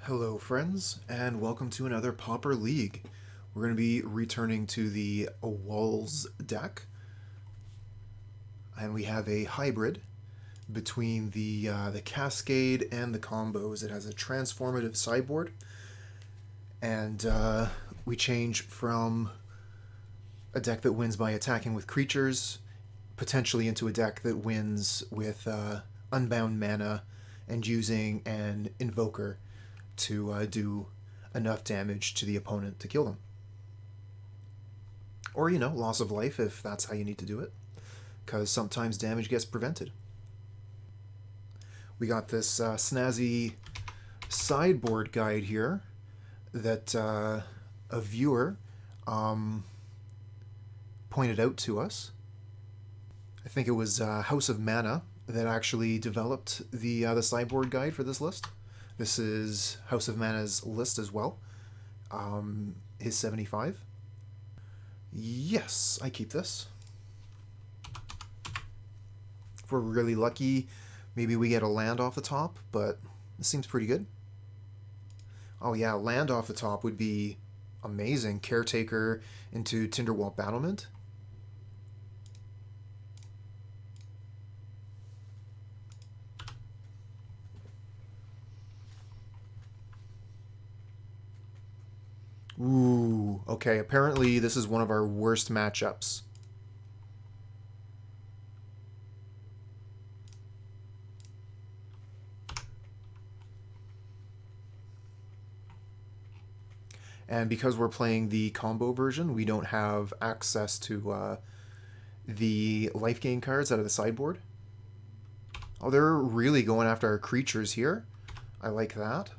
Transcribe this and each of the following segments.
Hello friends, and welcome to another Pauper League. We're going to be returning to the Walls deck, and we have a hybrid between the Cascade and the combos. It has a transformative sideboard, and we change from a deck that wins by attacking with creatures, potentially into a deck that wins with unbound mana and using an Invoker to do enough damage to the opponent to kill them. Or, loss of life if that's how you need to do it, because sometimes damage gets prevented. We got this snazzy sideboard guide here that a viewer pointed out to us. I think it was House of Mana that actually developed the sideboard guide for this list. This is House of Mana's list as well. His 75. Yes, I keep this. If we're really lucky, maybe we get a land off the top, but this seems pretty good. Oh yeah, land off the top would be amazing. Caretaker into Tinder Wall Battlement. Ooh, okay, apparently this is one of our worst matchups. And because we're playing the combo version, we don't have access to the life gain cards out of the sideboard. Oh, they're really going after our creatures here. I like that.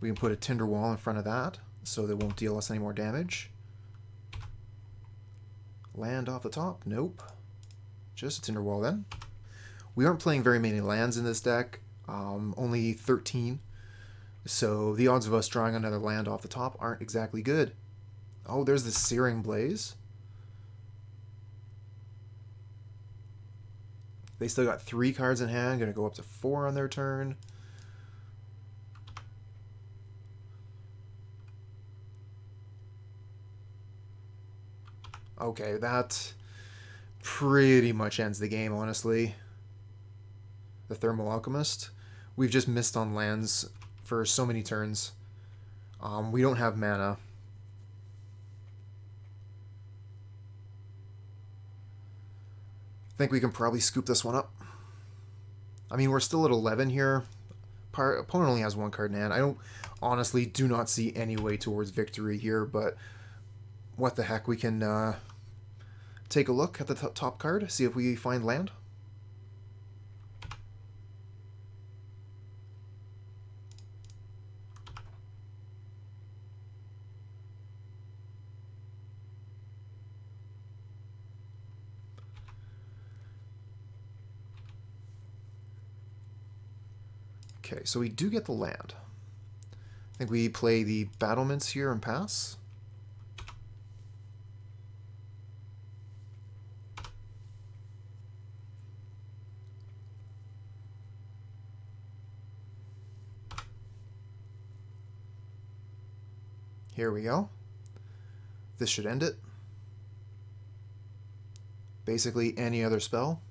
We can put a Tinder Wall in front of that, so they won't deal us any more damage. Land off the top? Nope. Just a Tinder Wall then. We aren't playing very many lands in this deck, only 13. So the odds of us drawing another land off the top aren't exactly good. Oh, there's the Searing Blaze. They still got 3 cards in hand, going to go up to 4 on their turn. Okay, that pretty much ends the game, honestly. The Thermal Alchemist. We've just missed on lands for so many turns. We don't have mana. I think we can probably scoop this one up. I mean, we're still at 11 here. Opponent only has 1 card in hand. I honestly do not see any way towards victory here, but what the heck, we can take a look at the top card, see if we find land. Okay, so we do get the land. I think we play the battlements here and pass. Here we go. This should end it. Basically any other spell.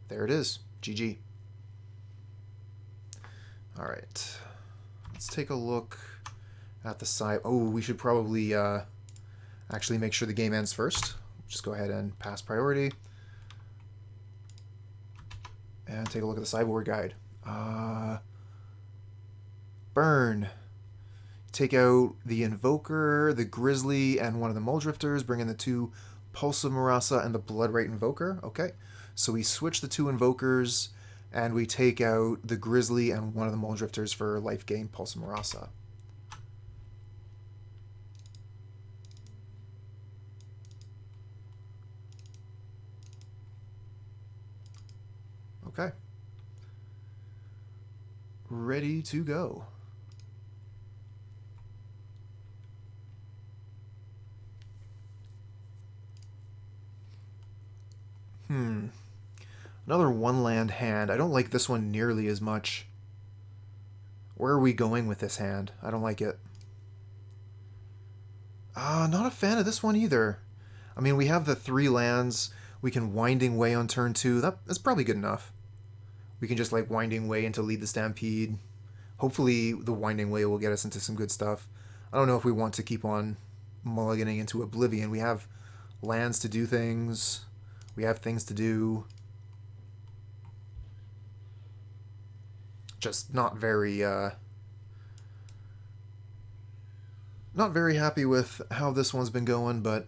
There it is. GG. Alright. Let's take a look at the side. Oh, we should probably actually make sure the game ends first. Just go ahead and pass priority. And take a look at the sideboard guide. Burn. Take out the Invoker, the Grizzly, and one of the Mulldrifters. Bring in the 2 Pulse of Murasa and the Bloodrite Invoker. Okay, so we switch the 2 Invokers, and we take out the Grizzly and one of the Mulldrifters for life gain Pulse of Murasa. Okay. Ready to go. Another 1 land hand. I don't like this one nearly as much. Where are we going with this hand? I don't like it. Not a fan of this one either. I mean, we have the 3 lands. We can Winding Way on turn 2. That's probably good enough. We can just like Winding Way into Lead the Stampede. Hopefully the Winding Way will get us into some good stuff. I don't know if we want to keep on mulliganing into Oblivion. We have lands to do things. We have things to do. Just not very happy with how this one's been going, but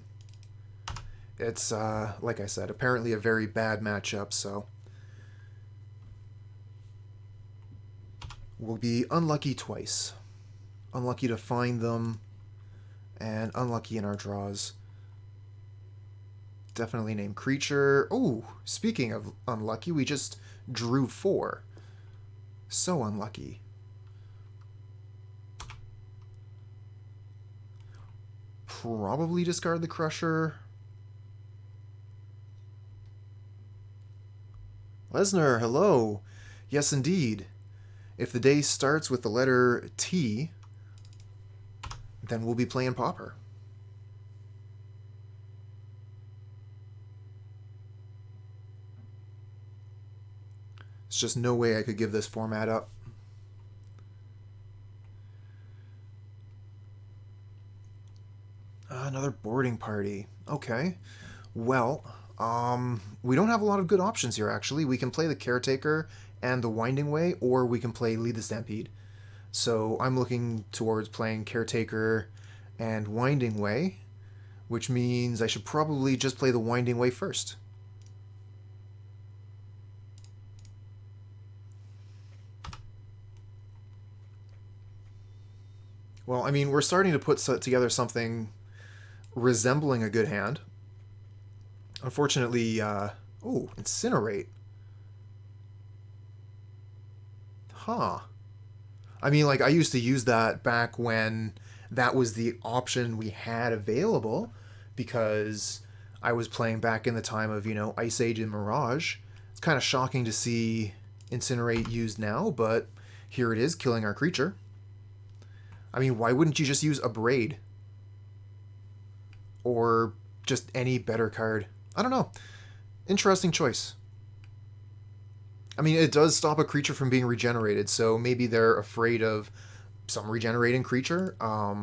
it's like I said, apparently a very bad matchup, so we'll be unlucky twice. Unlucky to find them, and unlucky in our draws. Definitely name creature. Oh, speaking of unlucky, we just drew 4. So unlucky. Probably discard the Crusher. Lesnar, hello. Yes, indeed. If the day starts with the letter T, then we'll be playing Pauper. There's just no way I could give this format up. Another boarding party. Okay. Well, we don't have a lot of good options here, actually. We can play the Caretaker and the Winding Way, or we can play Lead the Stampede. So I'm looking towards playing Caretaker and Winding Way, which means I should probably just play the Winding Way first. Well, I mean, we're starting to put together something resembling a good hand. Unfortunately, oh, Incinerate. Huh. I mean, like, I used to use that back when that was the option we had available, because I was playing back in the time of, you know, Ice Age and Mirage. It's kind of shocking to see Incinerate used now, but here it is, killing our creature. I mean, why wouldn't you just use Abrade? Or just any better card? I don't know. Interesting choice. I mean, it does stop a creature from being regenerated, so maybe they're afraid of some regenerating creature. I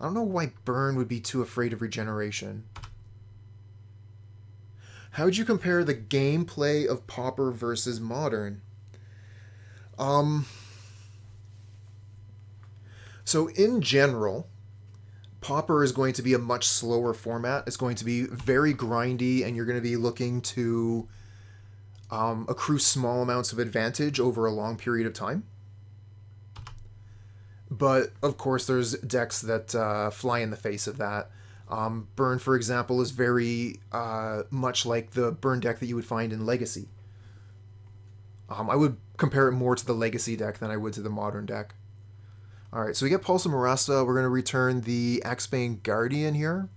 don't know why Burn would be too afraid of regeneration. How would you compare the gameplay of Pauper versus Modern? So in general, Pauper is going to be a much slower format. It's going to be very grindy, and you're going to be looking to accrue small amounts of advantage over a long period of time. But, of course, there's decks that fly in the face of that. Burn, for example, is very much like the Burn deck that you would find in Legacy. I would compare it more to the Legacy deck than I would to the Modern deck. Alright, so we get Pulse of Murasa. We're going to return the Axebane Guardian here.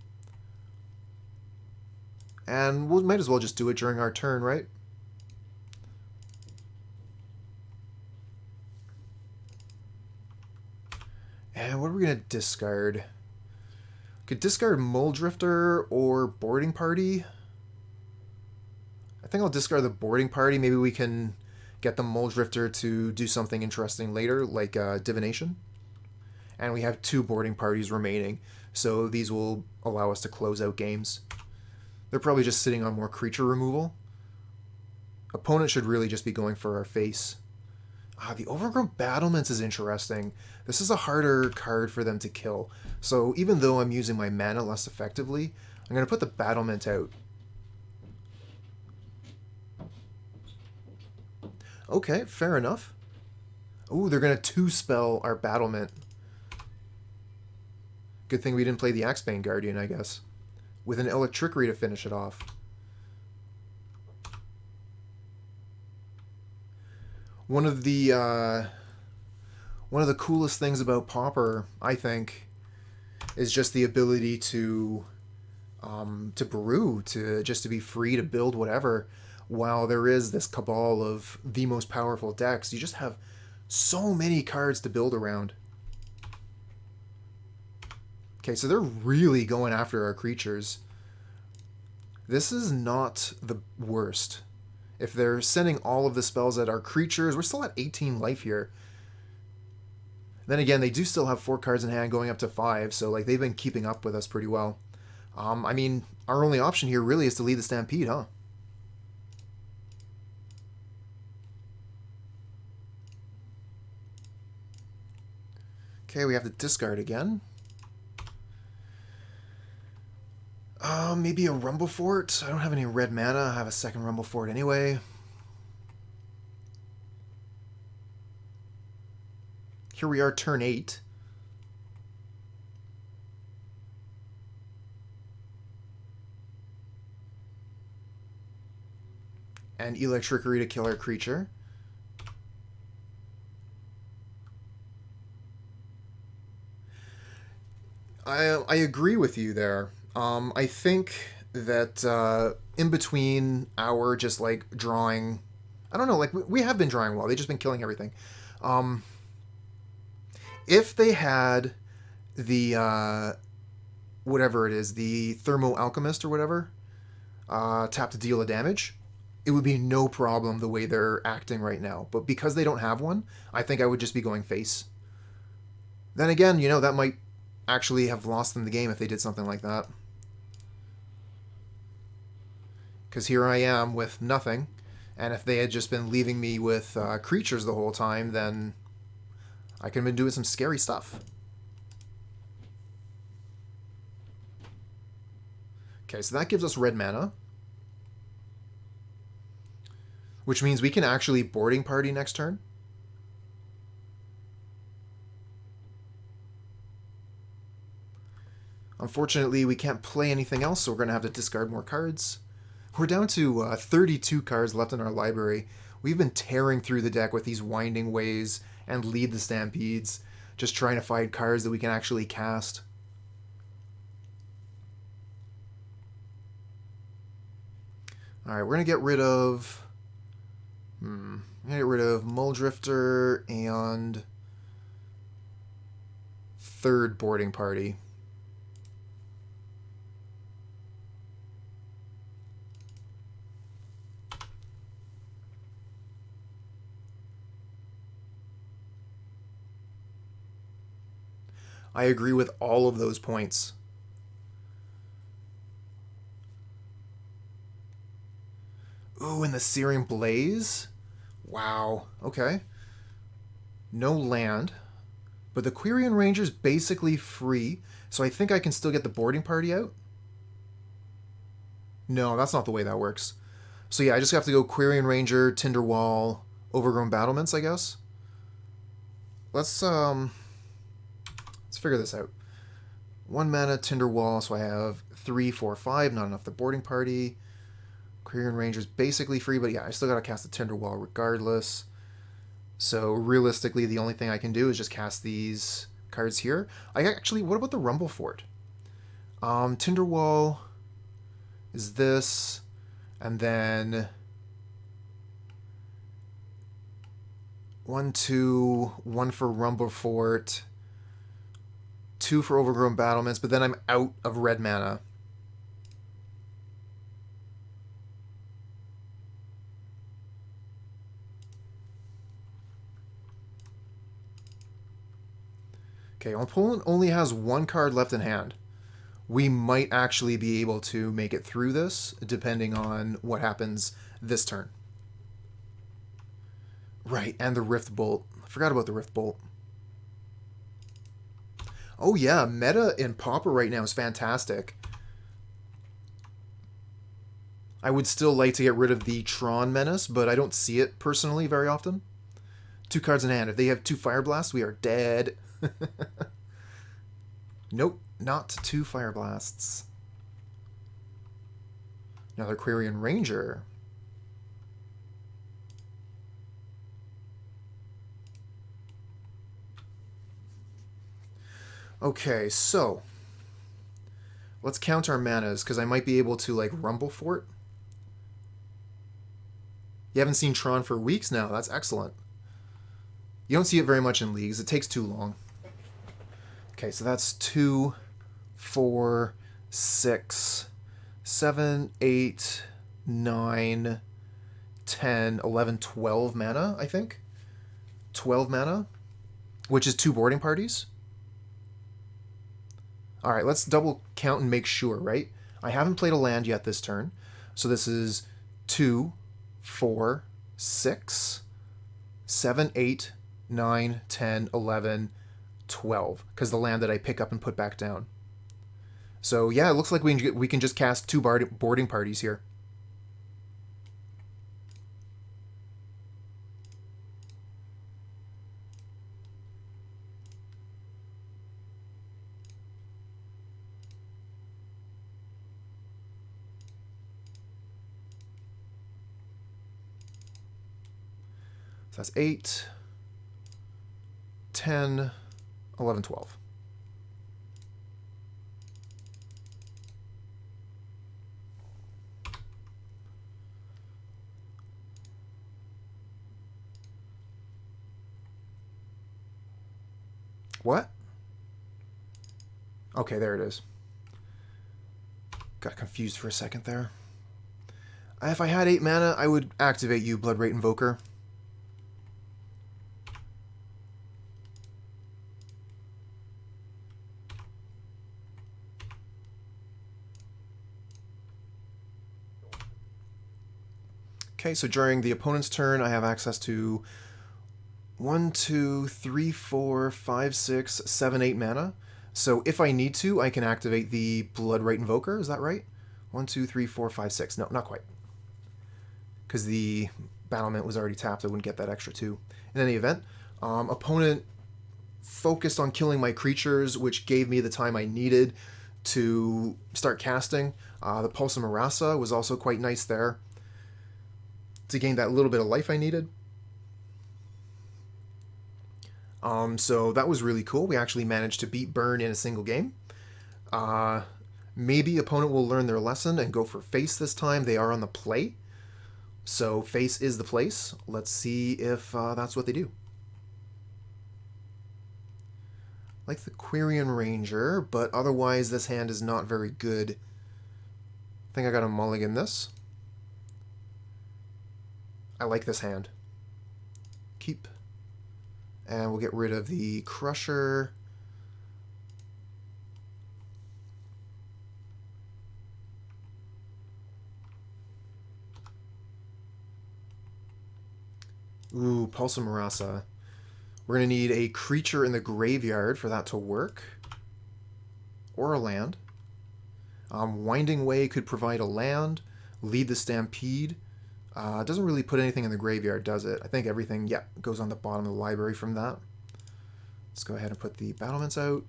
And we might as well just do it during our turn, right? And what are we going to discard? Could discard Mulldrifter or Boarding Party. I think I'll discard the Boarding Party. Maybe we can get the Mulldrifter to do something interesting later, like Divination. And we have 2 boarding parties remaining, so these will allow us to close out games. They're probably just sitting on more creature removal. Opponent should really just be going for our face. The Overgrown Battlements is interesting. This is a harder card for them to kill. So even though I'm using my mana less effectively, I'm going to put the Battlement out. Okay, fair enough. Ooh, they're going to 2-spell our Battlement. Good thing we didn't play the Axebane Guardian, I guess. With an Electrickery to finish it off. One of the coolest things about Pauper, I think, is just the ability to brew, to be free to build whatever. while there is this cabal of the most powerful decks, you just have so many cards to build around. Okay, so they're really going after our creatures. This is not the worst. If they're sending all of the spells at our creatures, we're still at 18 life here. Then again, they do still have 4 cards in hand going up to 5, so like they've been keeping up with us pretty well. I mean, our only option here really is to lead the Stampede, huh? Okay, we have to discard again. Maybe a Rubblefort. I don't have any red mana. I have a second Rubblefort anyway. Here we are, turn 8. And Electrickery to kill our creature. I agree with you there. I think that in between our just like drawing, I don't know, like we have been drawing well. They've just been killing everything. If they had the whatever it is, the Thermo Alchemist or whatever, tap to deal a damage, it would be no problem the way they're acting right now. But because they don't have one, I think I would just be going face. Then again, you know, that might actually have lost them the game if they did something like that. Because here I am with nothing, and if they had just been leaving me with creatures the whole time, then I could have been doing some scary stuff. Okay, so that gives us red mana, which means we can actually boarding party next turn. Unfortunately, we can't play anything else, so we're going to have to discard more cards. We're down to 32 cards left in our library. We've been tearing through the deck with these Winding Ways and Lead the Stampedes, just trying to find cards that we can actually cast. Alright, we're going to get rid of... I'm going to get rid of Mulldrifter and... third boarding party. I agree with all of those points. Ooh, and the Searing Blaze? Wow. Okay. No land. But the Quirion Ranger's basically free, so I think I can still get the boarding party out. No, that's not the way that works. So yeah, I just have to go Quirion Ranger, Tinder Wall, Overgrown Battlements, I guess. Let's figure this out. 1 mana, Tinder Wall, so I have 3, 4, 5, not enough the boarding party. Quirion Ranger's basically free, but yeah, I still gotta cast the Tinder Wall regardless. So realistically, the only thing I can do is just cast these cards here. What about the Rubblefort? Tinder Wall is this, and then 1, 2, 1 for Rubblefort, 2 for Overgrown Battlements, but then I'm out of red mana. Okay, our opponent only has 1 card left in hand. We might actually be able to make it through this, depending on what happens this turn. Right, and the Rift Bolt. I forgot about the Rift Bolt. Oh yeah, meta in Pauper right now is fantastic. I would still like to get rid of the Tron Menace, but I don't see it personally very often. 2 cards in hand. If they have 2 Fire Blasts, we are dead. Nope, not 2 Fire Blasts. Another Quirion Ranger. Okay, so let's count our manas, because I might be able to like Rubblefort. You haven't seen Tron for weeks now. That's excellent. You don't see it very much in leagues. It takes too long. Okay, so that's 2, 4, 6, 7, 8, 9, 10, 11, 12 mana, I think. 12 mana, which is 2 boarding parties. All right, let's double count and make sure, right? I haven't played a land yet this turn. So this is 2, 4, 6, 7, 8, 9, 10, 11, 12. Because the land that I pick up and put back down. So yeah, it looks like we can just cast 2 boarding parties here. So that's 8, 10, 11, 12. What? Okay, there it is. Got confused for a second there. If I had 8 mana, I would activate you, Bloodrite Invoker. Okay, so during the opponent's turn, I have access to 1, 2, 3, 4, 5, 6, 7, 8 mana. So if I need to, I can activate the Bloodrite Invoker. Is that right? 1, 2, 3, 4, 5, 6. No, not quite. Because the Battlement was already tapped, I wouldn't get that extra 2. In any event, opponent focused on killing my creatures, which gave me the time I needed to start casting. The Pulse of Murasa was also quite nice there to gain that little bit of life I needed. So that was really cool. We actually managed to beat Burn in a single game. Maybe opponent will learn their lesson and go for face this time. They are on the play. So face is the place. Let's see if that's what they do. Like the Quirion Ranger, but otherwise this hand is not very good. I think I got to mulligan this. I like this hand. Keep. And we'll get rid of the Crusher. Ooh, Pulse of Murasa. We're going to need a creature in the graveyard for that to work. Or a land. Winding Way could provide a land. Lead the Stampede. It doesn't really put anything in the graveyard, does it? I think everything, yeah, goes on the bottom of the library from that. Let's go ahead and put the battlements out.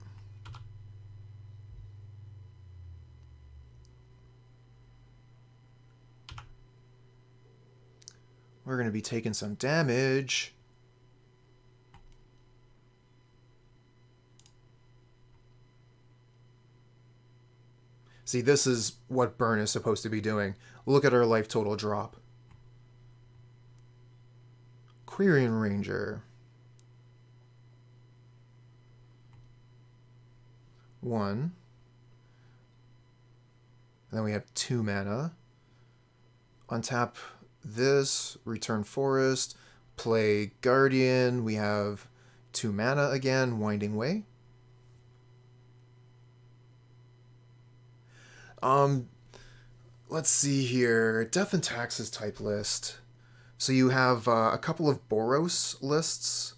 We're going to be taking some damage. See, this is what Burn is supposed to be doing. Look at our life total drop. Quirion Ranger. 1. And then we have 2 mana. Untap this, return Forest, play Guardian. We have 2 mana again, Winding Way. Let's see here. Death and Taxes type list. So you have a couple of Boros lists.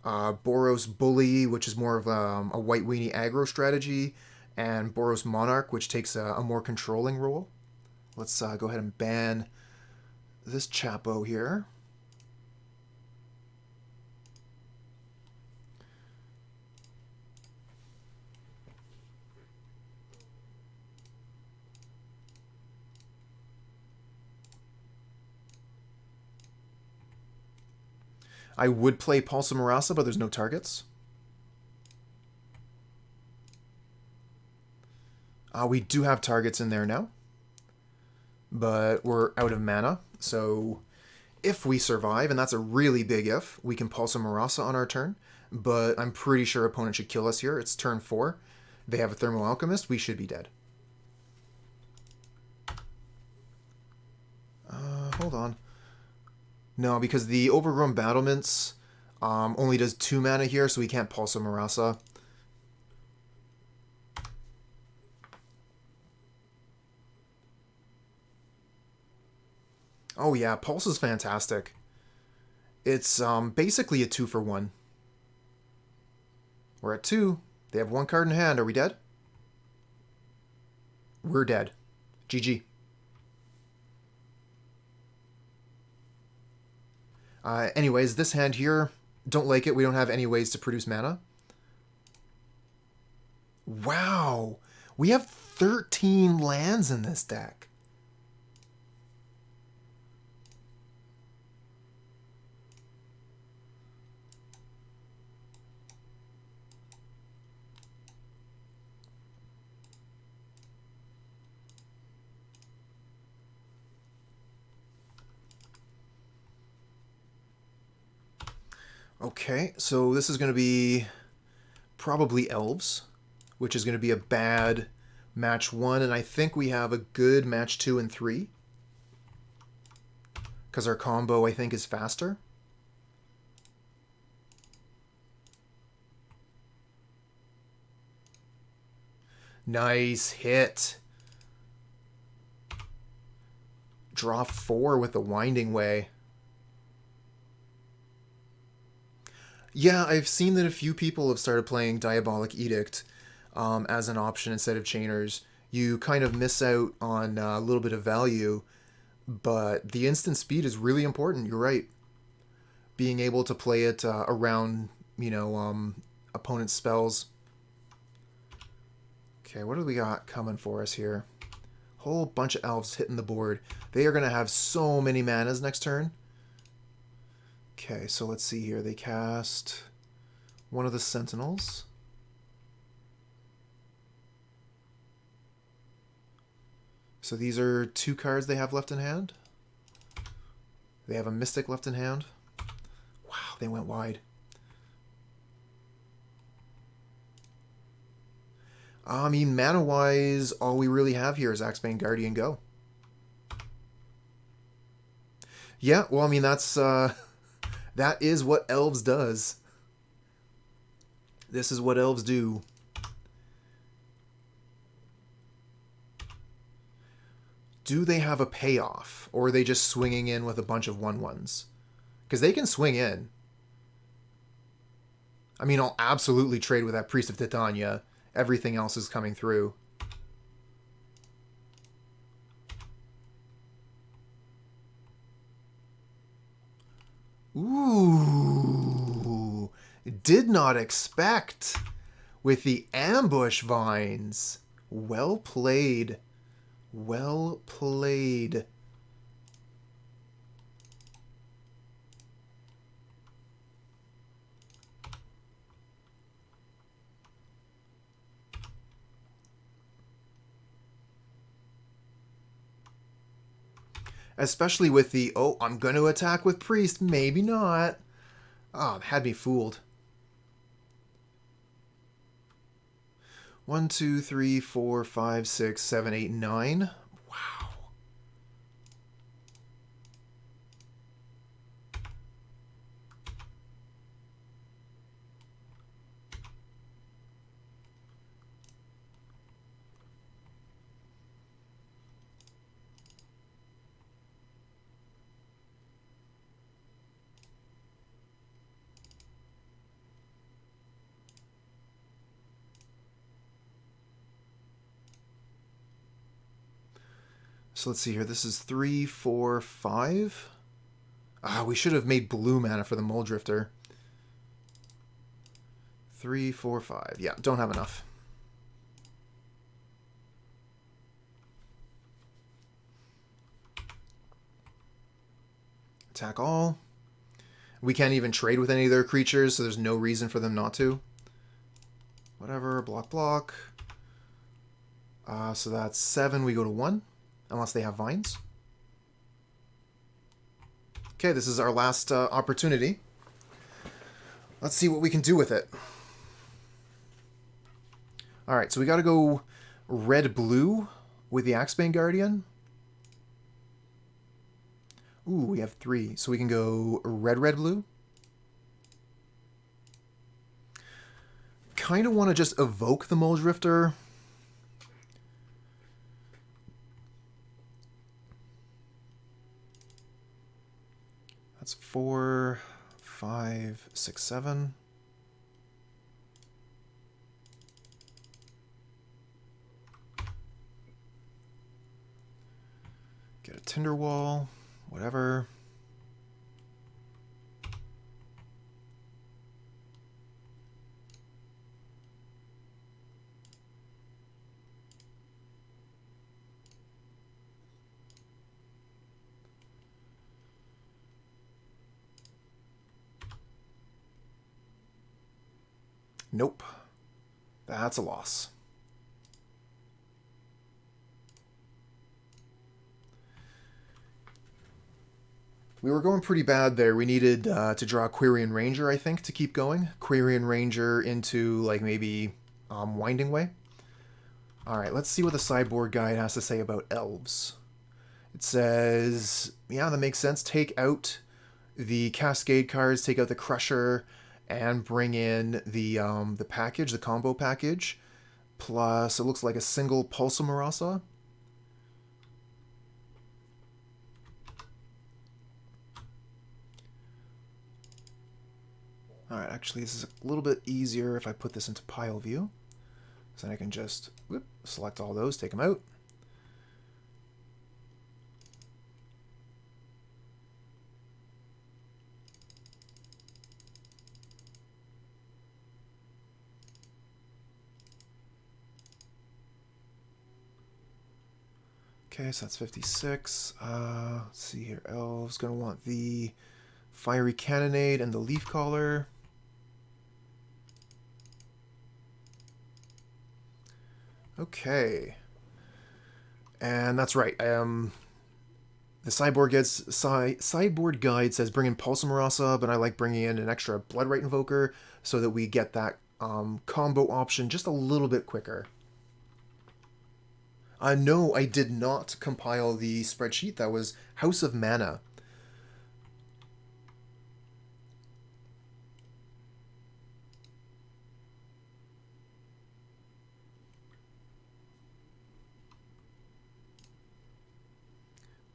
Boros Bully, which is more of a white weenie aggro strategy, and Boros Monarch, which takes a more controlling role. Let's go ahead and ban this Chapo here. I would play Pulse of Murasa, but there's no targets. We do have targets in there now, but we're out of mana. So If we survive, and that's a really big if, we can Pulse of Murasa on our turn. But I'm pretty sure opponent should kill us here. It's turn 4. They have a Thermal Alchemist. We should be dead. Hold on. No, because the Overgrown Battlements only does 2 mana here, so we can't Pulse of Murasa. Oh yeah, Pulse is fantastic. It's basically a 2-for-1. We're at 2. They have 1 card in hand. Are we dead? We're dead. GG. Anyways, this hand here, don't like it. We don't have any ways to produce mana. Wow. We have 13 lands in this deck. Okay, so this is going to be probably Elves, which is going to be a bad match 1, and I think we have a good match 2 and 3. Because our combo, I think, is faster. Nice hit. Draw 4 with the Winding Way. Yeah, I've seen that a few people have started playing Diabolic Edict as an option instead of Chainers. You kind of miss out on a little bit of value, but the instant speed is really important. You're right. Being able to play it around, you know, opponent's spells. Okay, what do we got coming for us here? Whole bunch of elves hitting the board. They are going to have so many manas next turn. Okay, so let's see here. They cast one of the Sentinels. So these are 2 cards they have left in hand. They have a Mystic left in hand. Wow, they went wide. I mean, mana-wise, all we really have here is Axebane Guardian go. Yeah, well, I mean, that's... that is what Elves does. This is what Elves do. Do they have a payoff? Or are they just swinging in with a bunch of 1/1s? Because they can swing in. I mean, I'll absolutely trade with that Priest of Titania. Everything else is coming through. Ooh, did not expect with the Ambush Vines. Well played. Well played. Especially with the, oh, I'm going to attack with Priest. Maybe not. Oh, had me fooled. 1, 2, 3, 4, 5, 6, 7, 8, 9. Wow. So let's see here. This is 3, 4, 5. Ah, we should have made blue mana for the Mulldrifter. 3, 4, 5. Yeah, don't have enough. Attack all. We can't even trade with any of their creatures, so there's no reason for them not to. Whatever, block, block. So that's 7. We go to 1. Unless they have vines. Okay, this is our last opportunity. Let's see what we can do with it. Alright, so we gotta go red-blue with the Axebane Guardian. Ooh, we have 3. So we can go red-red-blue. Kind of want to just evoke the Mulldrifter. That's 4, 5, 6, 7. Get a Tinder Wall, whatever. Nope. That's a loss. We were going pretty bad there. We needed to draw Quirion Ranger, I think, to keep going. Quirion Ranger into, like, maybe Winding Way. Alright, let's see what the sideboard guide has to say about elves. It says, yeah, that makes sense. Take out the Cascade cards, take out the Crusher, and bring in the package, the combo package. Plus, it looks like a single Pulse of Murasa. Alright, actually, this is a little bit easier if I put this into pile view. So then I can just select all those, take them out. Okay, so that's 56. Let's see here. Elves gonna want the Fiery Cannonade and the Leafcaller. Okay. And that's right. The sideboard guide says bring in Pulse of Murasa, but I like bringing in an extra Bloodrite Invoker so that we get that combo option just a little bit quicker. No, I did not compile the spreadsheet. That was House of Mana.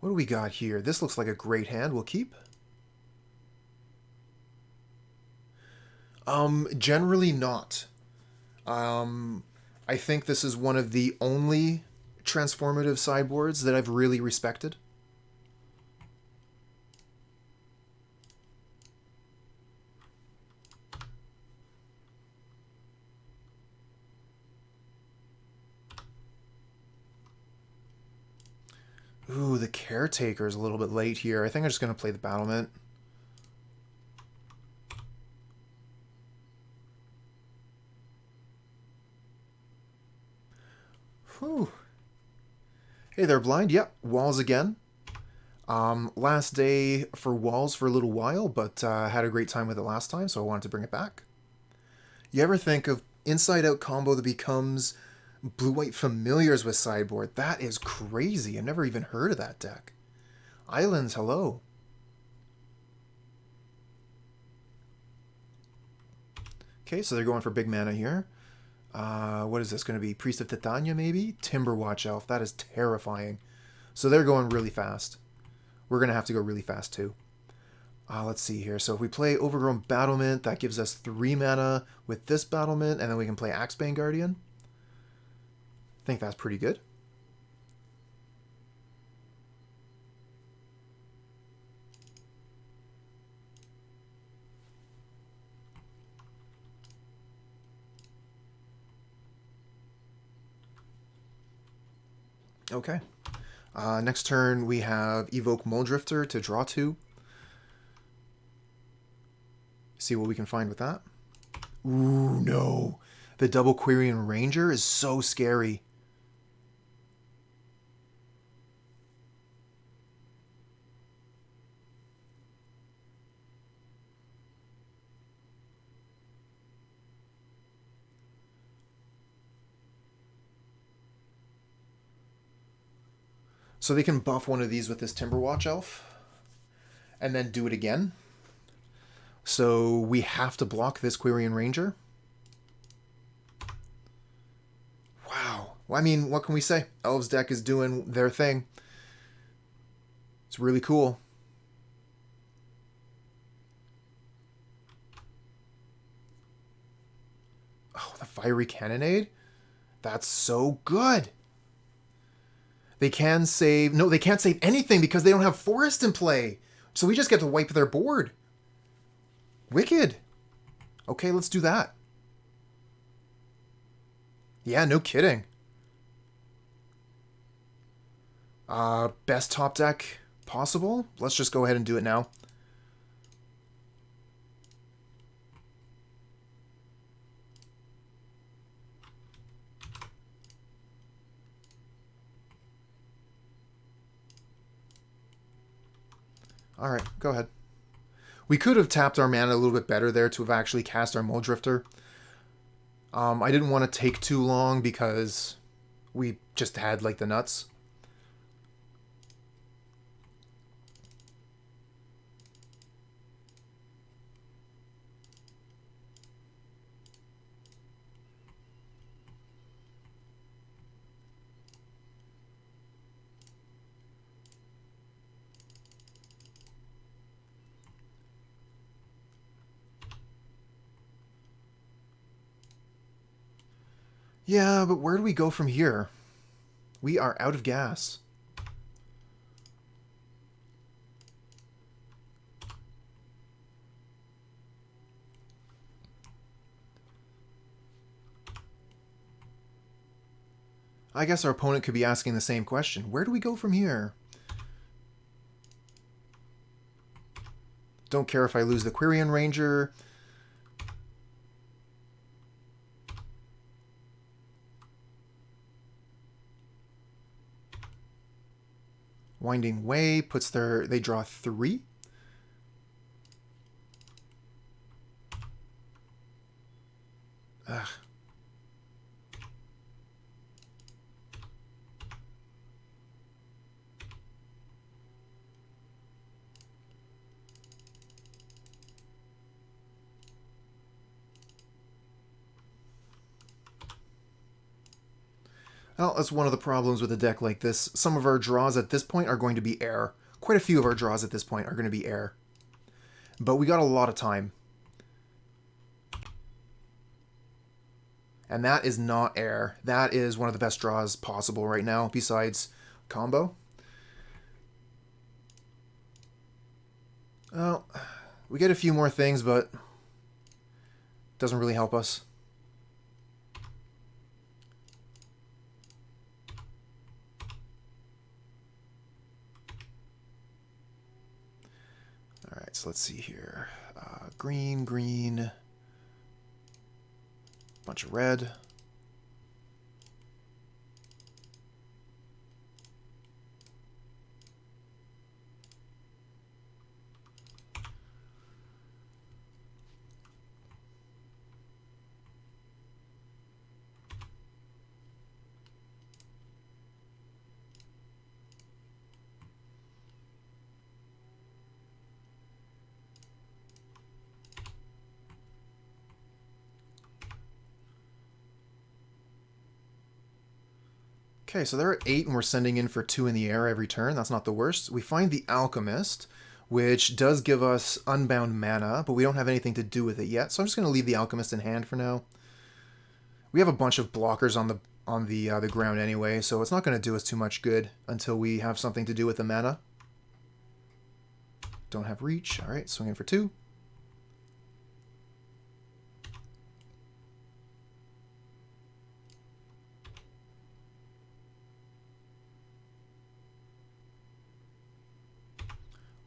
What do we got here? This looks like a great hand. We'll keep. Generally not. I think this is one of the only transformative sideboards that I've really respected. Ooh, the Caretaker is a little bit late here. I think I'm just going to play the Battlement. Whew. Hey there, Blind. Yep, Walls again. Last day for Walls for a little while, but had a great time with it last time, so I wanted to bring it back. You ever think of inside-out combo that becomes blue-white familiars with sideboard? That is crazy. I've never even heard of that deck. Islands, hello. Okay, so they're going for big mana here. What is this going to be? Priest of Titania, maybe? Timberwatch Elf. That is terrifying. So they're going really fast. We're going to have to go really fast, too. Let's see here. So if we play Overgrown Battlement, that gives us 3 mana with this Battlement, and then we can play Axebane Guardian. I think that's pretty good. Okay. Next turn we have Evoke Mulldrifter to draw 2. See what we can find with that. Ooh, no. The double Quirion Ranger is so scary. So they can buff one of these with this Timberwatch Elf. And then do it again. So we have to block this Quirion Ranger. Wow. Well, I mean, what can we say? Elves deck is doing their thing. It's really cool. Oh, the Fiery Cannonade? That's so good. They can save... No, they can't save anything because they don't have Forest in play. So we just get to wipe their board. Wicked. Okay, let's do that. Yeah, no kidding. Best top deck possible? Let's just go ahead and do it now. Alright, go ahead. We could have tapped our mana a little bit better there to have actually cast our Mulldrifter. I didn't want to take too long because we just had, like, the nuts. Yeah, but where do we go from here? We are out of gas. I guess our opponent could be asking the same question. Where do we go from here? Don't care if I lose the Quirion Ranger. Winding Way puts they draw 3. Ugh. Well, that's one of the problems with a deck like this. Some of our draws at this point are going to be air. Quite a few of our draws at this point are going to be air. But we got a lot of time. And that is not air. That is one of the best draws possible right now, besides combo. Well, we get a few more things, but it doesn't really help us. Alright, so let's see here. Green, green, bunch of red. Okay, so they're at 8 and we're sending in for 2 in the air every turn. That's not the worst. We find the Alchemist, which does give us unbound mana, but we don't have anything to do with it yet. So I'm just going to leave the Alchemist in hand for now. We have a bunch of blockers on the ground anyway, so it's not going to do us too much good until we have something to do with the mana. Don't have reach. All right, swing in for 2.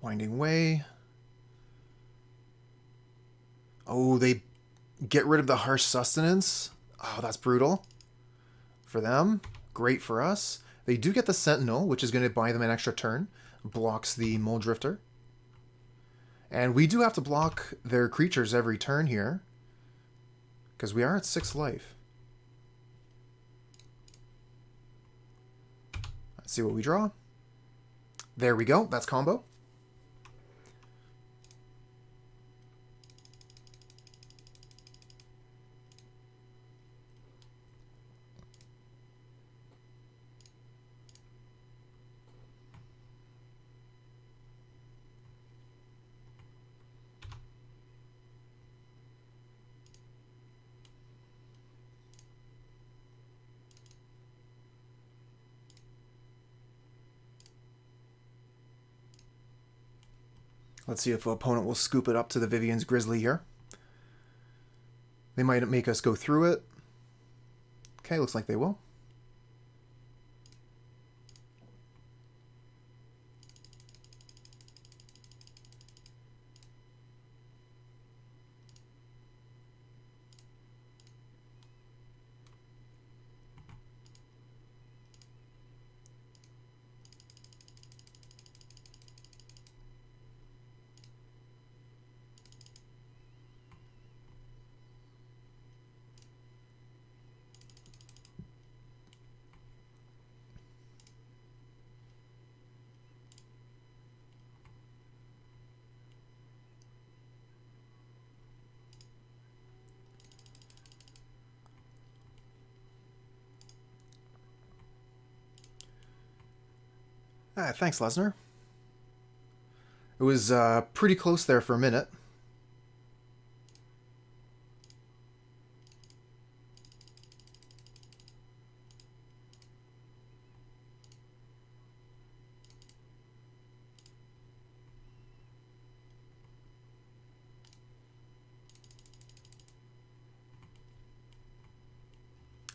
Winding Way. Oh, they get rid of the Harsh Sustenance. Oh, that's brutal. For them. Great for us. They do get the Sentinel, which is going to buy them an extra turn. Blocks the Mulldrifter. And we do have to block their creatures every turn here. Because we are at 6 life. Let's see what we draw. There we go. That's combo. Let's see if an opponent will scoop it up to the Vivien's Grizzly here. They might make us go through it. Okay, looks like they will. Thanks, Lesnar. It was pretty close there for a minute.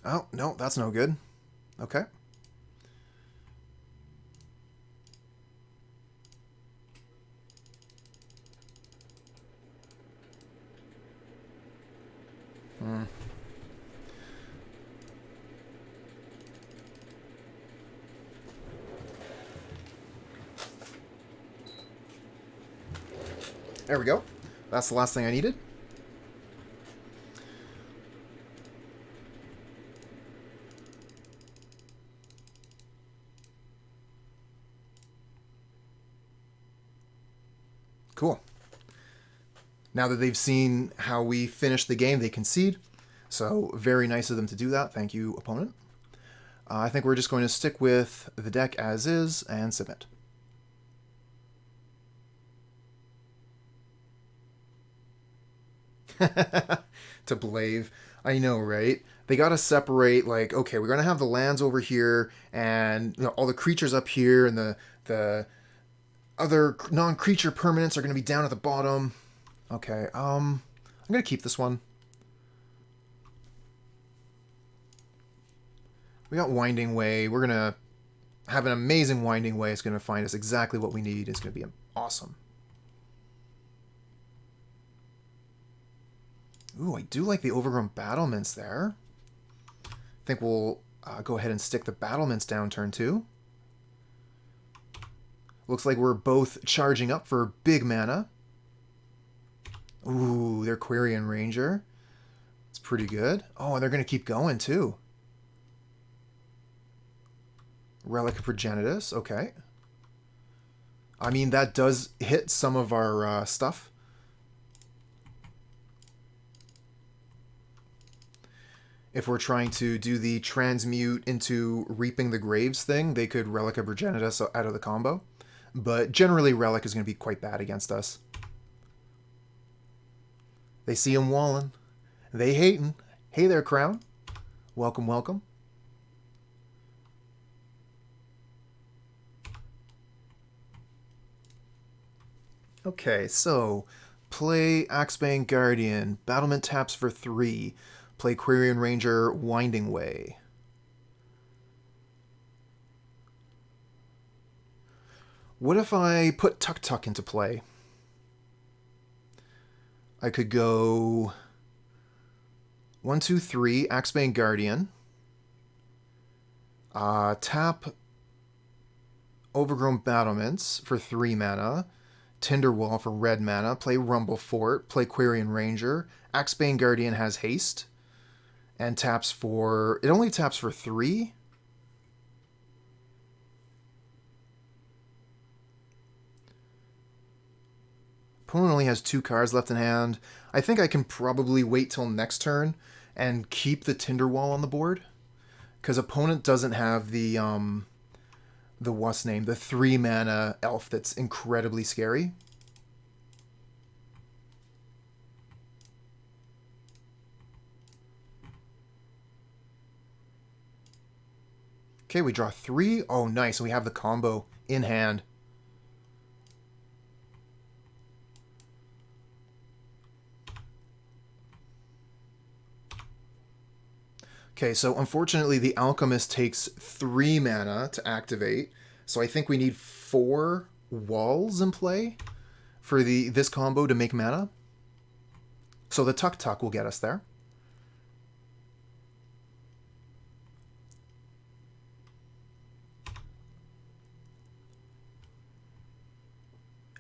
Oh, no, that's no good. Okay. There we go. That's the last thing I needed. Cool. Now that they've seen how we finish the game, they concede. So very nice of them to do that. Thank you, opponent. I think we're just going to stick with the deck as is and submit. To Blave. I know, right? They got to separate, like, okay, we're going to have the lands over here and, you know, all the creatures up here, and the other non-creature permanents are going to be down at the bottom. Okay, I'm going to keep this one. We got Winding Way. We're going to have an amazing Winding Way. It's going to find us exactly what we need. It's going to be awesome. Ooh, I do like the Overgrown Battlements there. I think we'll go ahead and stick the Battlements down turn 2. Looks like we're both charging up for big mana. Ooh, they're Quirion Ranger. It's pretty good. Oh, and they're going to keep going too. Relic of Progenitus, okay. I mean, that does hit some of our stuff. If we're trying to do the transmute into Reaping the Graves thing, they could Relic of Progenitus out of the combo. But generally, Relic is going to be quite bad against us. They see him walling. They hating. Hey there, Crown. Welcome, welcome. Okay, so play Axebane Guardian. Battlement taps for 3. Play Quirion Ranger, Winding Way. What if I put Tuktuk into play? I could go 1, 2, 3, Axebane Guardian. Tap Overgrown Battlements for 3 mana. Tinder Wall for red mana. Play Rumblefort. Play Quirion Ranger. Axebane Guardian has haste. And taps for... It only taps for 3? Opponent only has 2 cards left in hand. I think I can probably wait till next turn and keep the Tinder Wall on the board. Because opponent doesn't have the what's name? The 3 mana elf that's incredibly scary. Okay, we draw 3. Oh, nice. We have the combo in hand. Okay, so unfortunately the Alchemist takes 3 mana to activate. So I think we need 4 walls in play for this combo to make mana. So the Tuktuk will get us there.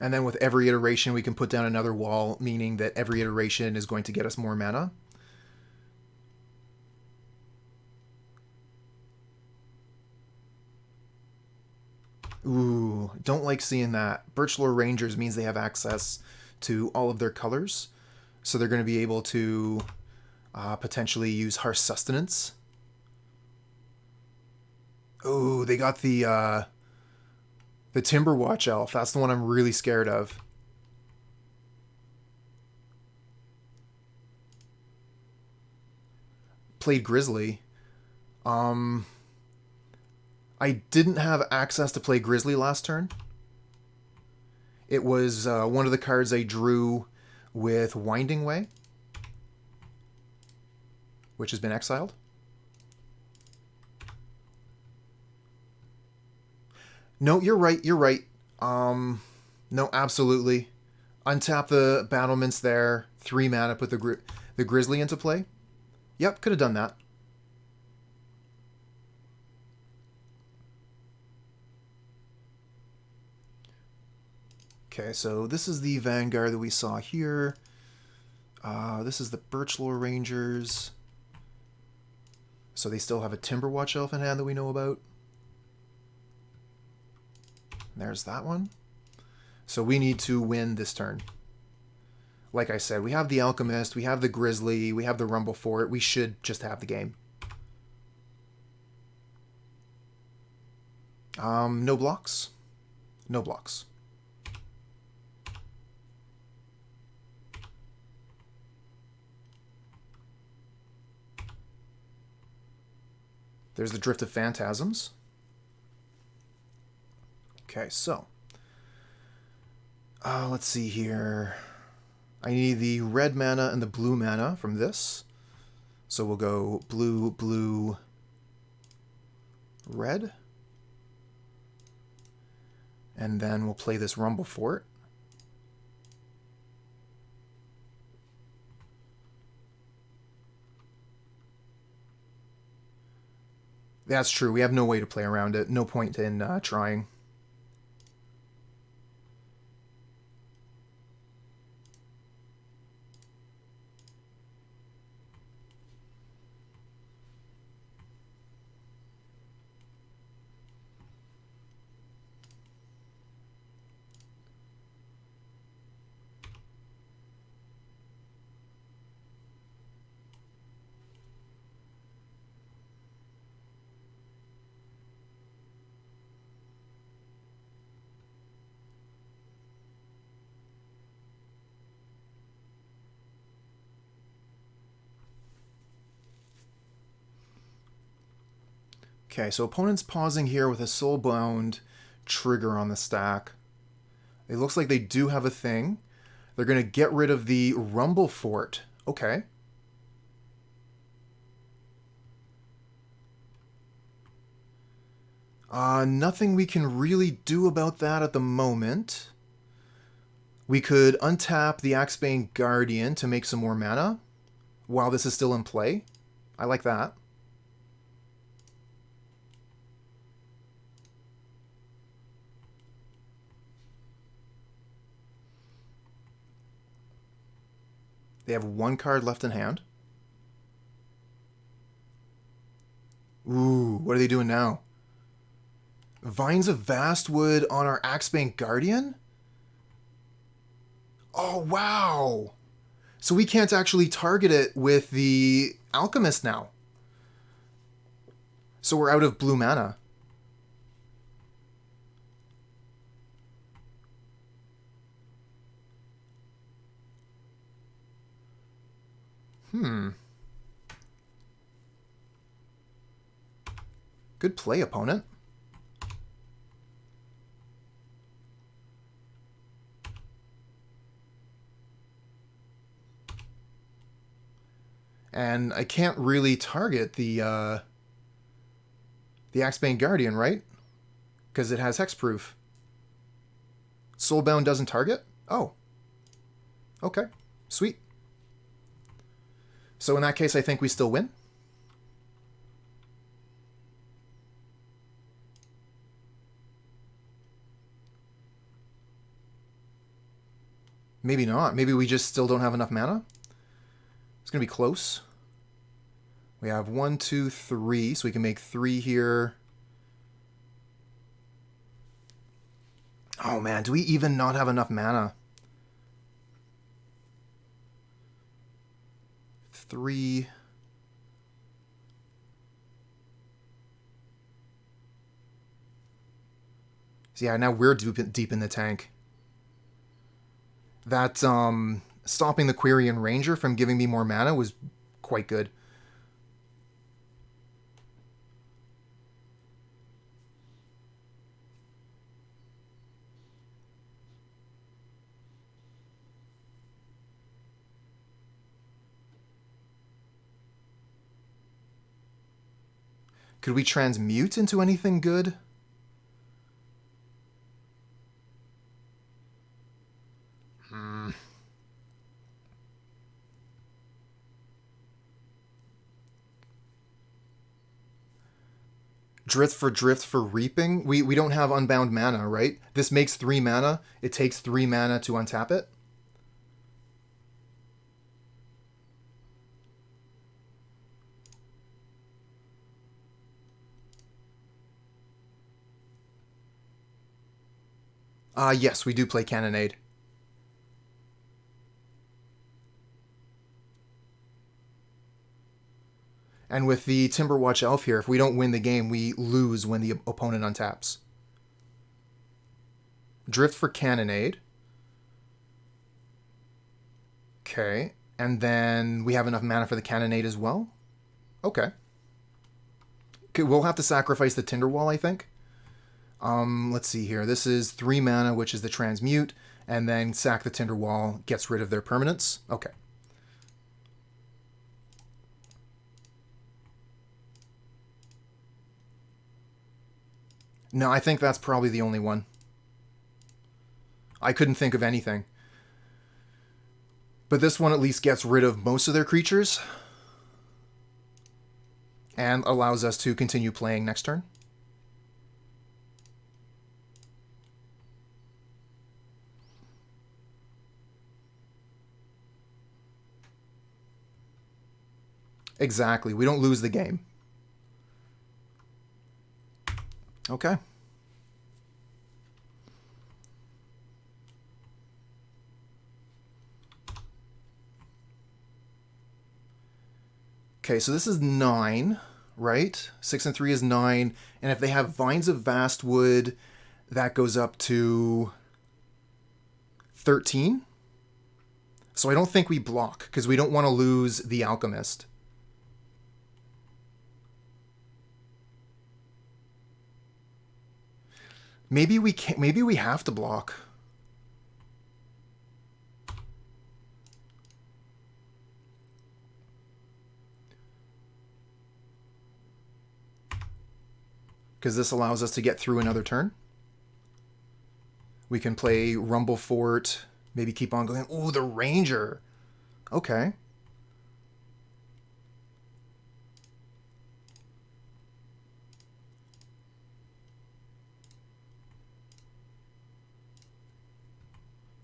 And then with every iteration we can put down another wall, meaning that every iteration is going to get us more mana. Ooh, don't like seeing that. Birchlore Rangers means they have access to all of their colors. So they're going to be able to potentially use Harsh Sustenance. Ooh, they got the Timberwatch Elf. That's the one I'm really scared of. Played Grizzly. I didn't have access to play Grizzly last turn. It was one of the cards I drew with Winding Way, which has been exiled. No, you're right. You're right. No, absolutely. Untap the battlements there. 3 mana. Put the Grizzly into play. Yep, could have done that. Okay, so this is the Vanguard that we saw here. This is the Birchlore Rangers. So they still have a Timberwatch Elf in hand that we know about. There's that one. So we need to win this turn. Like I said, we have the Alchemist, we have the Grizzly, we have the Rubblefort. We should just have the game. No blocks. No blocks. There's the Drift of Phantasms. Okay, so let's see here. I need the red mana and the blue mana from this. So we'll go blue, blue, red. And then we'll play this Rubblefort. That's true. We have no way to play around it. No point in trying. Okay, so opponent's pausing here with a Soulbound trigger on the stack. It looks like they do have a thing. They're going to get rid of the Rubblefort. Okay. Nothing we can really do about that at the moment. We could untap the Axebane Guardian to make some more mana while this is still in play. I like that. They have 1 card left in hand. Ooh, what are they doing now? Vines of Vastwood on our Axebane Guardian? Oh, wow. So we can't actually target it with the Alchemist now. So we're out of blue mana. Good play, opponent. And I can't really target the Axebane Guardian, right? Because it has hexproof. Soulbound doesn't target? Oh. Okay. Sweet. So in that case, I think we still win. Maybe not. Maybe we just still don't have enough mana. It's going to be close. We have 1, 2, 3, so we can make 3 here. Oh man, do we even not have enough mana? 3. So yeah, now we're deep in the tank. That stopping the Quirion Ranger from giving me more mana was quite good. Could we transmute into anything good? Drift for reaping. We don't have unbound mana, right? This makes 3 mana. It takes 3 mana to untap it. Yes, we do play Cannonade. And with the Timberwatch Elf here, if we don't win the game, we lose when the opponent untaps. Drift for Cannonade. Okay. And then we have enough mana for the Cannonade as well? Okay. Okay, we'll have to sacrifice the Tinder Wall, I think. Let's see here. This is 3 mana, which is the transmute, and then sack the Tinder Wall, gets rid of their permanents. Okay. No, I think that's probably the only one. I couldn't think of anything. But this one at least gets rid of most of their creatures and allows us to continue playing next turn. Exactly. We don't lose the game. Okay. Okay, so this is 9, right? 6 and 3 is 9. And if they have Vines of Vastwood, that goes up to 13. So I don't think we block, because we don't want to lose the Alchemist. Maybe we can't. Maybe we have to block. Because this allows us to get through another turn. We can play Rumblefort. Maybe keep on going. Ooh, the Ranger. Okay.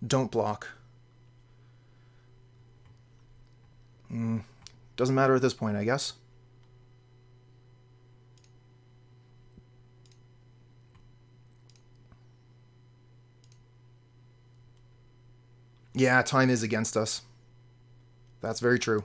Don't block. Doesn't matter at this point, I guess. Yeah, time is against us. That's very true.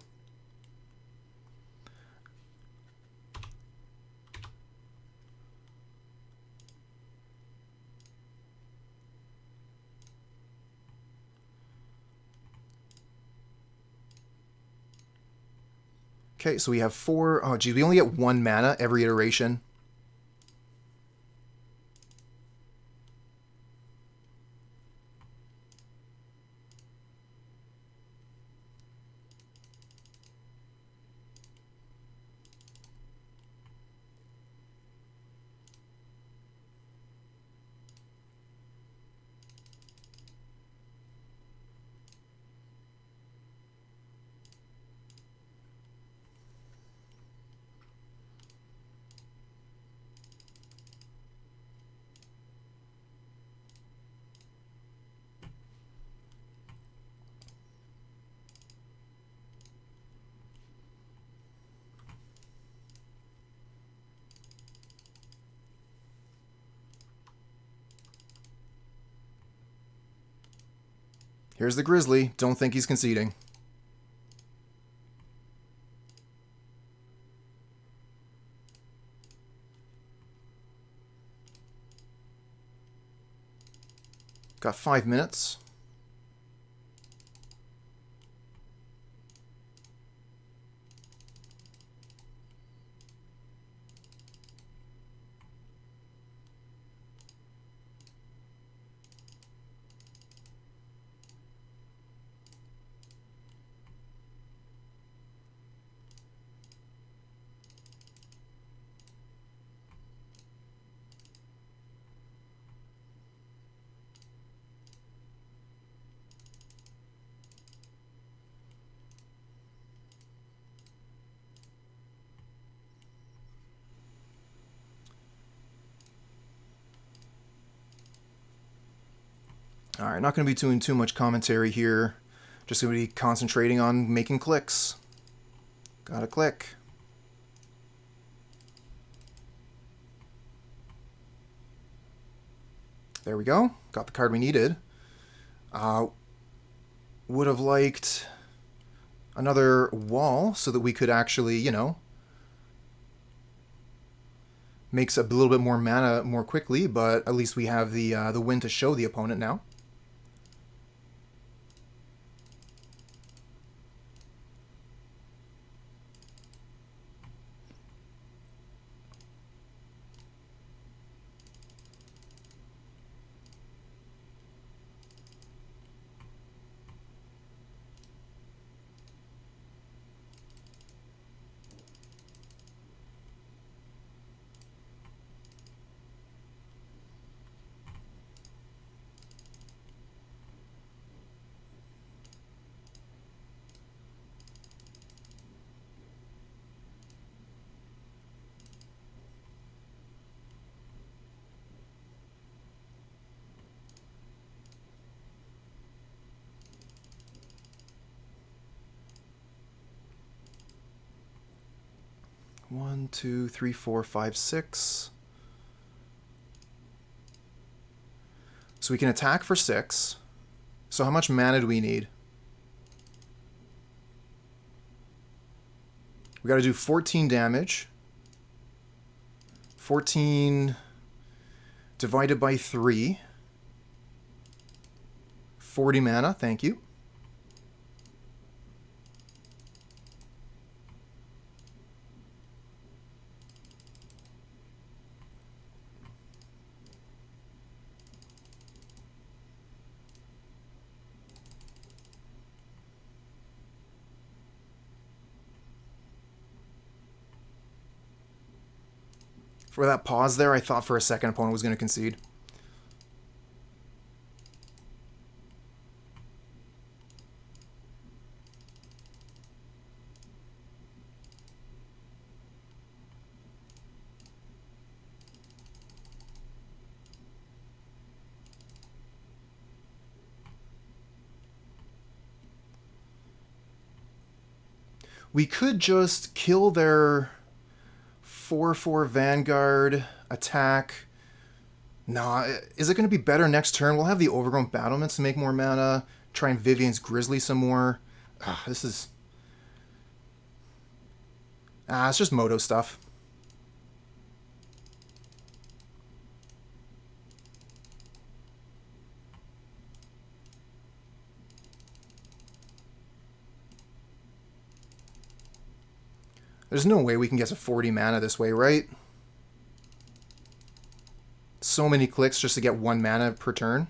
Okay, so we have 4. Oh, geez, we only get 1 mana every iteration. Here's the Grizzly. Don't think he's conceding. Got 5 minutes. Alright, not going to be doing too much commentary here. Just going to be concentrating on making clicks. Gotta click. There we go. Got the card we needed. Would have liked another wall so that we could actually, you know, makes a little bit more mana more quickly, but at least we have the win to show the opponent now. One, two, three, four, five, six. So we can attack for 6. So how much mana do we need? We got to do 14 damage. 14 divided by 3. 40 mana, thank you. For that pause there, I thought for a second opponent was going to concede. We could just kill their 4/4 Vanguard attack. Nah, is it going to be better next turn? We'll have the Overgrown Battlements to make more mana. try and Vivien's Grizzly some more. This is... it's just Moto stuff. There's no way we can get to 40 mana this way, right? So many clicks just to get 1 mana per turn.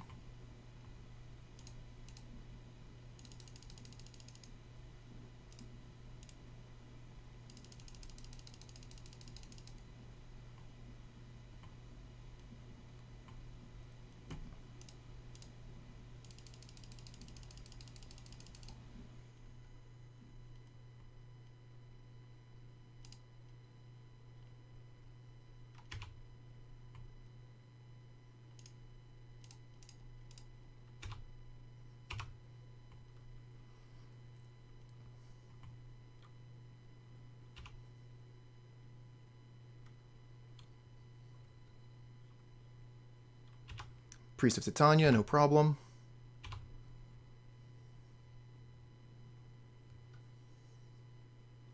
Priest of Titania, no problem.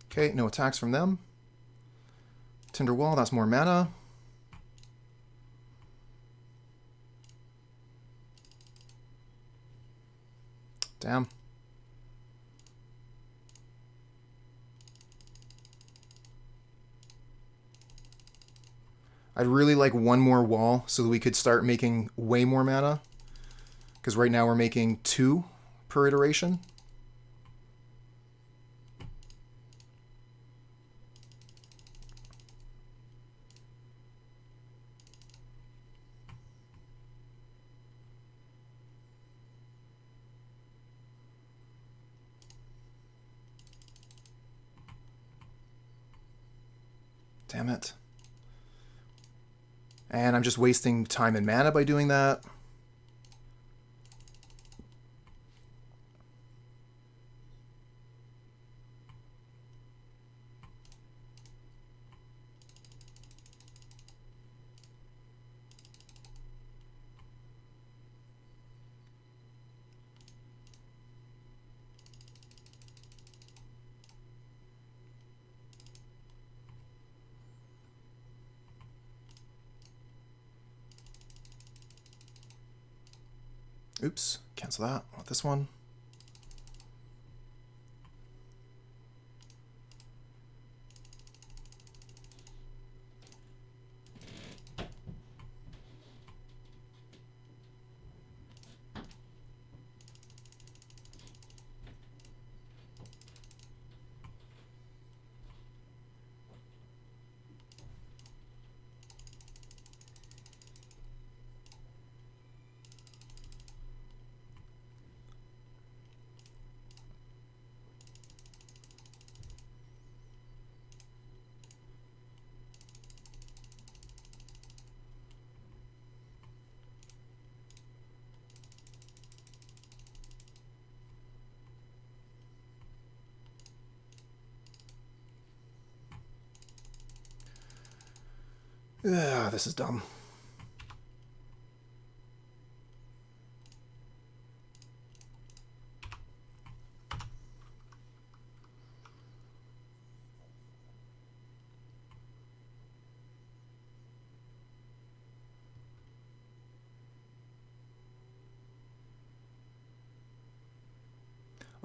Okay, no attacks from them. Tinder Wall, that's more mana. Damn. I'd really like one more wall so that we could start making way more mana. Because right now we're making 2 per iteration. Damn it. And I'm just wasting time and mana by doing that. Oops, cancel that. I want this one. This is dumb.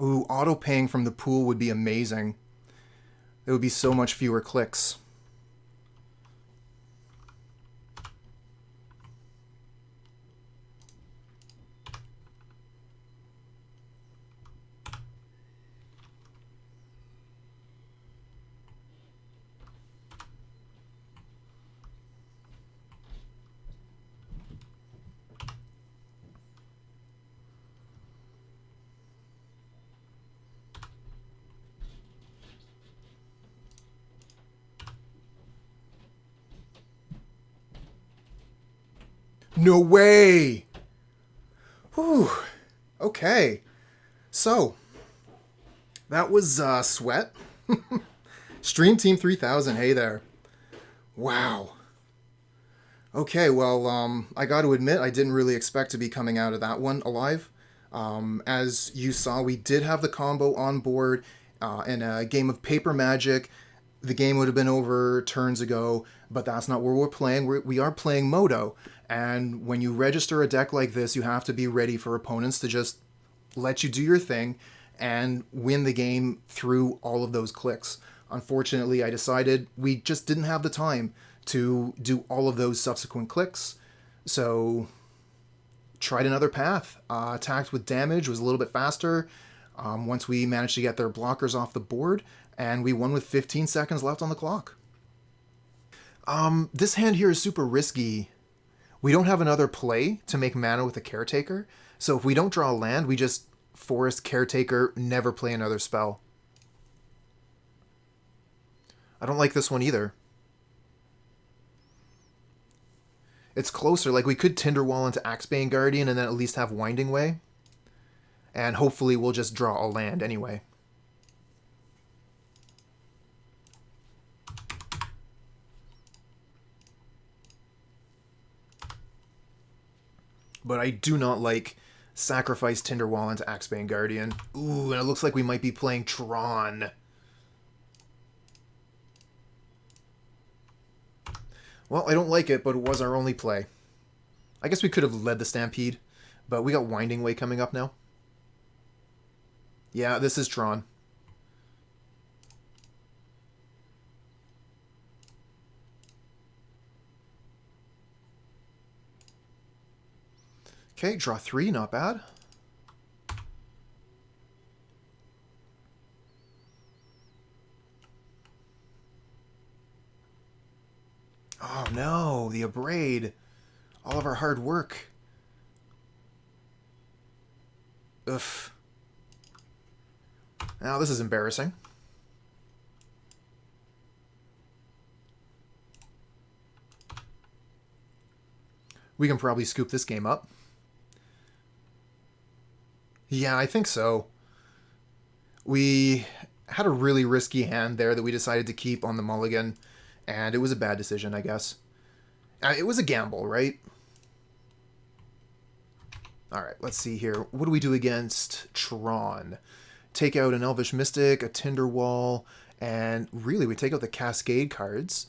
Ooh, auto-paying from the pool would be amazing. There would be so much fewer clicks. No way! Whew. Okay. So, that was Sweat. Stream Team 3000, hey there. Wow. Okay, well, I got to admit, I didn't really expect to be coming out of that one alive. As you saw, we did have the combo on board in a game of Paper Magic. The game would have been over turns ago, but that's not where we're playing. We are playing Moto, and when you register a deck like this, you have to be ready for opponents to just let you do your thing and win the game through all of those clicks. Unfortunately, I decided we just didn't have the time to do all of those subsequent clicks, so tried another path. Attacked with damage, was a little bit faster once we managed to get their blockers off the board, and we won with 15 seconds left on the clock. This hand here is super risky. We don't have another play to make mana with a Caretaker, so if we don't draw a land, we just forest Caretaker, never play another spell. I don't like this one either. It's closer, like we could Tinder Wall into Axebane Guardian and then at least have Winding Way. And hopefully we'll just draw a land anyway. But I do not like sacrifice Tinder Wall into Axebane Guardian. Ooh, and it looks like we might be playing Tron. Well, I don't like it, but it was our only play. I guess we could have led the Stampede, but we got Winding Way coming up now. Yeah, this is Tron. Okay, draw 3, not bad. Oh no, the Abrade. All of our hard work. Ugh. Now this is embarrassing. We can probably scoop this game up. Yeah, I think so. We had a really risky hand there that we decided to keep on the mulligan, and it was a bad decision, I guess. It was a gamble, right? Alright, let's see here. What do we do against Tron? Take out an Elvish Mystic, a Tinder Wall, and really we take out the Cascade cards,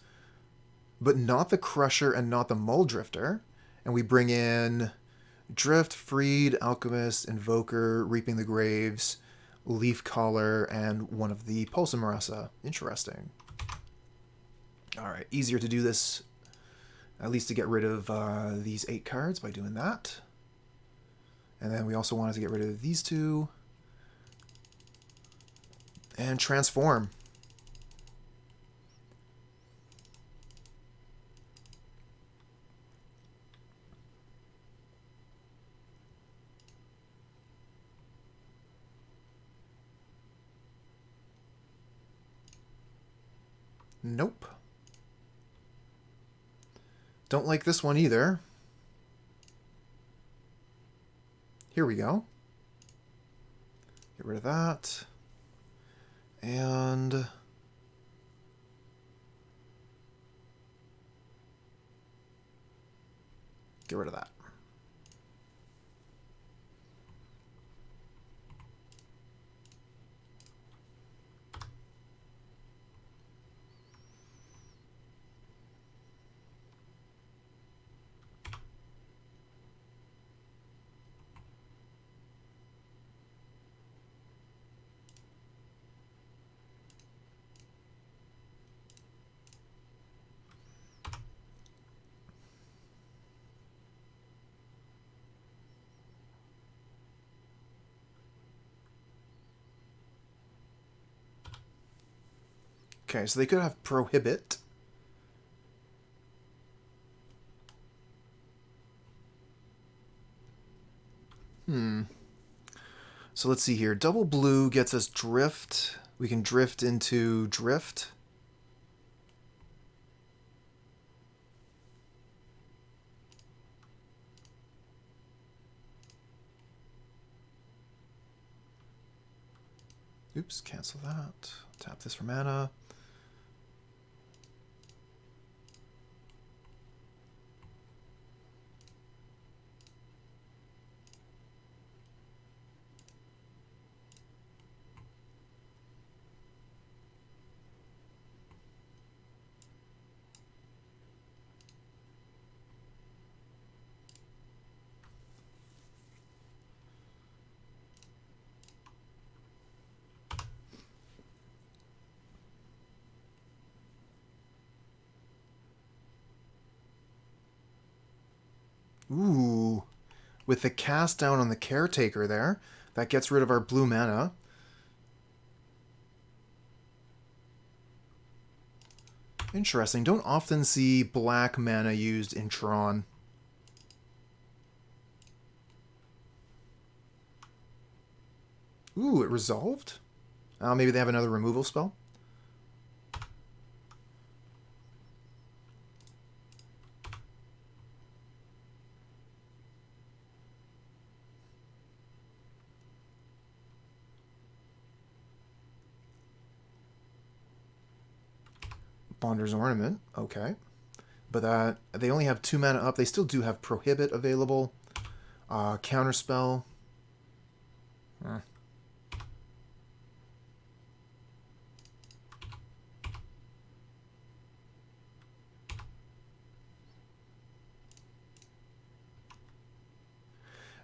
but not the Crusher and not the Mulldrifter. And we bring in Drift, Freed, Alchemist, Invoker, Reaping the Graves, Leafcaller, and one of the Pulse of Murasa. Interesting. Alright, easier to do this, at least to get rid of these 8 cards by doing that. And then we also wanted to get rid of these 2. And transform. Nope. Don't like this one either. Here we go. Get rid of that. And get rid of that. Okay, so they could have Prohibit. So let's see here. Double blue gets us Drift. We can Drift into Drift. Oops, cancel that. Tap this for mana. Ooh. With the cast down on the Caretaker there, that gets rid of our blue mana. Interesting. Don't often see black mana used in Tron. Ooh, it resolved? Maybe they have another removal spell? Bonder's Ornament, okay. But they only have 2 mana up. They still do have Prohibit available. Counterspell.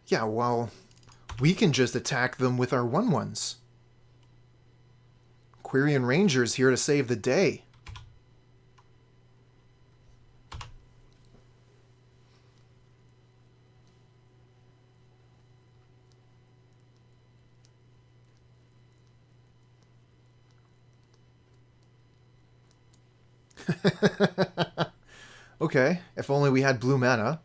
Yeah, well, we can just attack them with our 1/1s. Quirion Ranger is here to save the day. Okay, if only we had blue mana.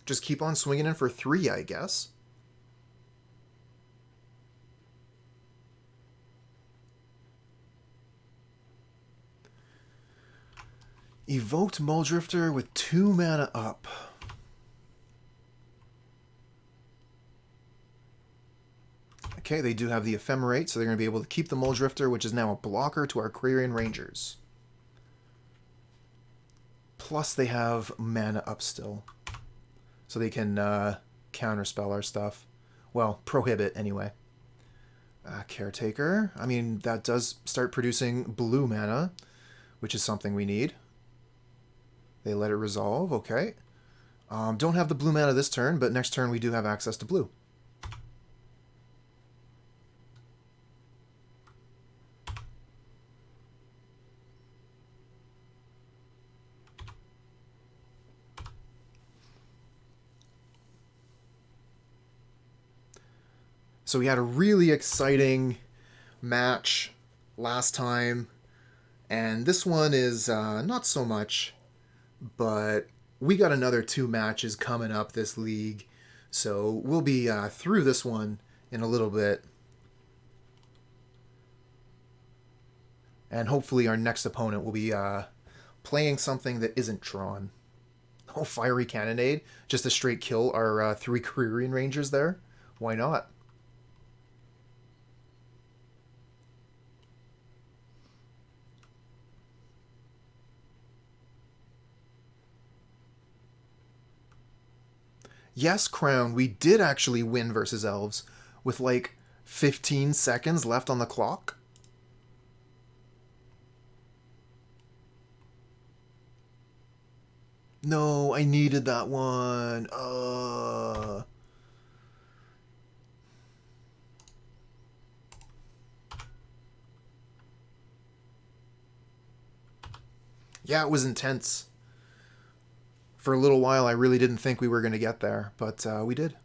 Just keep on swinging in for 3, I guess. Evoked Mulldrifter with 2 mana up. Okay, they do have the Ephemerate, so they're going to be able to keep the Mulldrifter, which is now a blocker to our Quirion Rangers. Plus they have mana up still. So they can counterspell our stuff. Well, prohibit anyway. Caretaker. I mean, that does start producing blue mana, which is something we need. They let it resolve, okay. Don't have the blue mana this turn, but next turn we do have access to blue. So we had a really exciting match last time, and this one is not so much, but we got another 2 matches coming up this league, so we'll be through this one in a little bit. And hopefully our next opponent will be playing something that isn't Tron. Oh, Fiery Cannonade, just to straight kill our 3 Quirion Rangers there. Why not? Yes, Crown, we did actually win versus Elves with like 15 seconds left on the clock. No, I needed that one. Yeah, it was intense. For a little while, I really didn't think we were going to get there, but we did.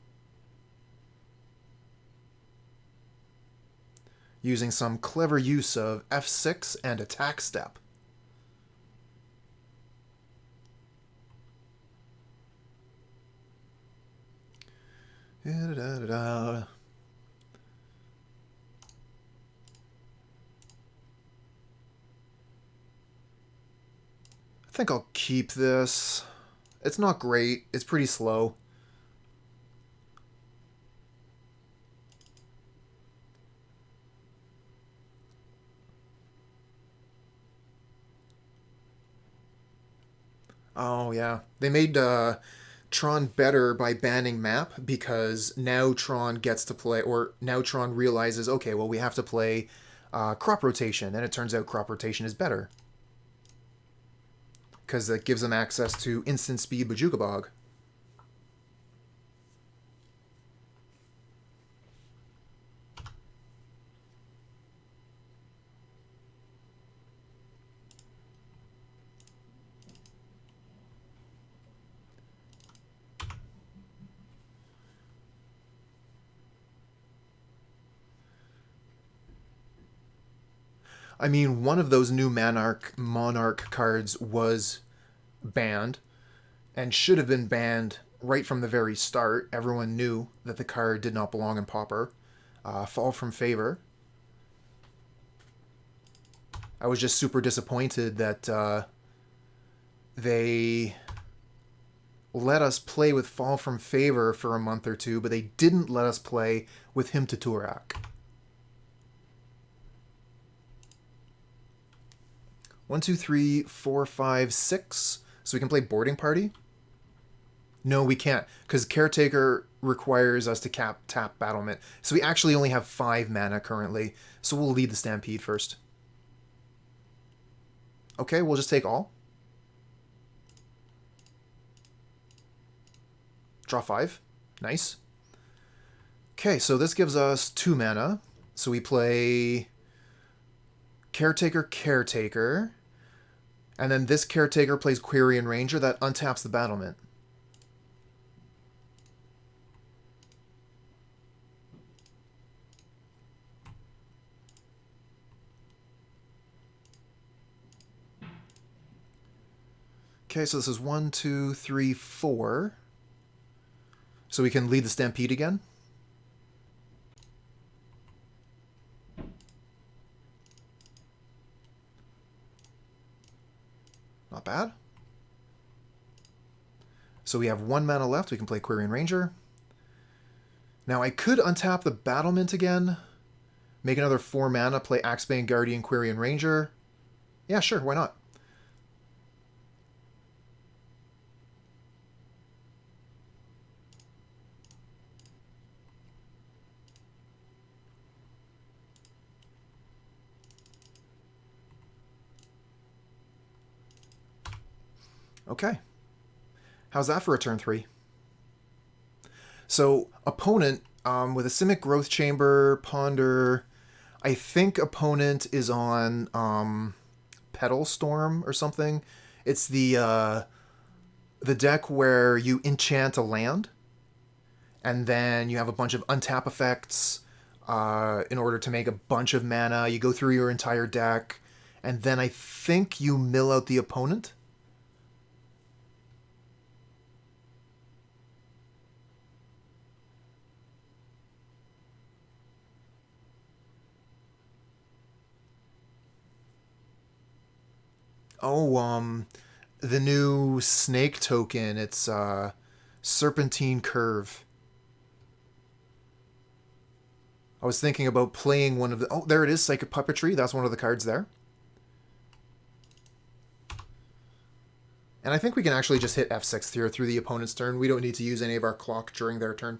Using some clever use of F6 and attack step. I think I'll keep this. It's not great. It's pretty slow. Oh, yeah. They made Tron better by banning map, because now Tron gets to play, or now Tron realizes, okay, well, we have to play crop rotation, and it turns out crop rotation is better. because that gives them access to instant speed Bojuka Bog. I mean, one of those new Monarch cards was banned, and should have been banned right from the very start. Everyone knew that the card did not belong in Pauper. Fall from Favor. I was just super disappointed that they let us play with Fall from Favor for a month or two, but they didn't let us play with Hymn to Turak. 1, 2, 3, 4, 5, 6. So we can play Boarding Party? No, we can't, because Caretaker requires us to tap Battlement. So we actually only have 5 mana currently, so we'll lead the Stampede first. Okay, we'll just take all. Draw 5. Nice. Okay, so this gives us 2 mana. So we play Caretaker, and then this Caretaker plays Quirion Ranger. That untaps the Battlement. Okay, so this is 1, 2, 3, 4. So we can lead the Stampede again. Not bad. So we have 1 mana left. We can play Quirion Ranger. Now I could untap the Battlement again. Make another 4 mana, play Axebane Guardian, Quirion Ranger. Yeah, sure, why not? Okay. How's that for a turn 3? So, opponent, with a Simic Growth Chamber, Ponder, I think opponent is on Petal Storm or something. It's the deck where you enchant a land, and then you have a bunch of untap effects in order to make a bunch of mana. You go through your entire deck, and then I think you mill out the opponent. Oh, the new snake token. It's Serpentine Curve. I was thinking about playing one of the... Oh, there it is, Psychic Puppetry. That's one of the cards there. And I think we can actually just hit F6 here through the opponent's turn. We don't need to use any of our clock during their turn.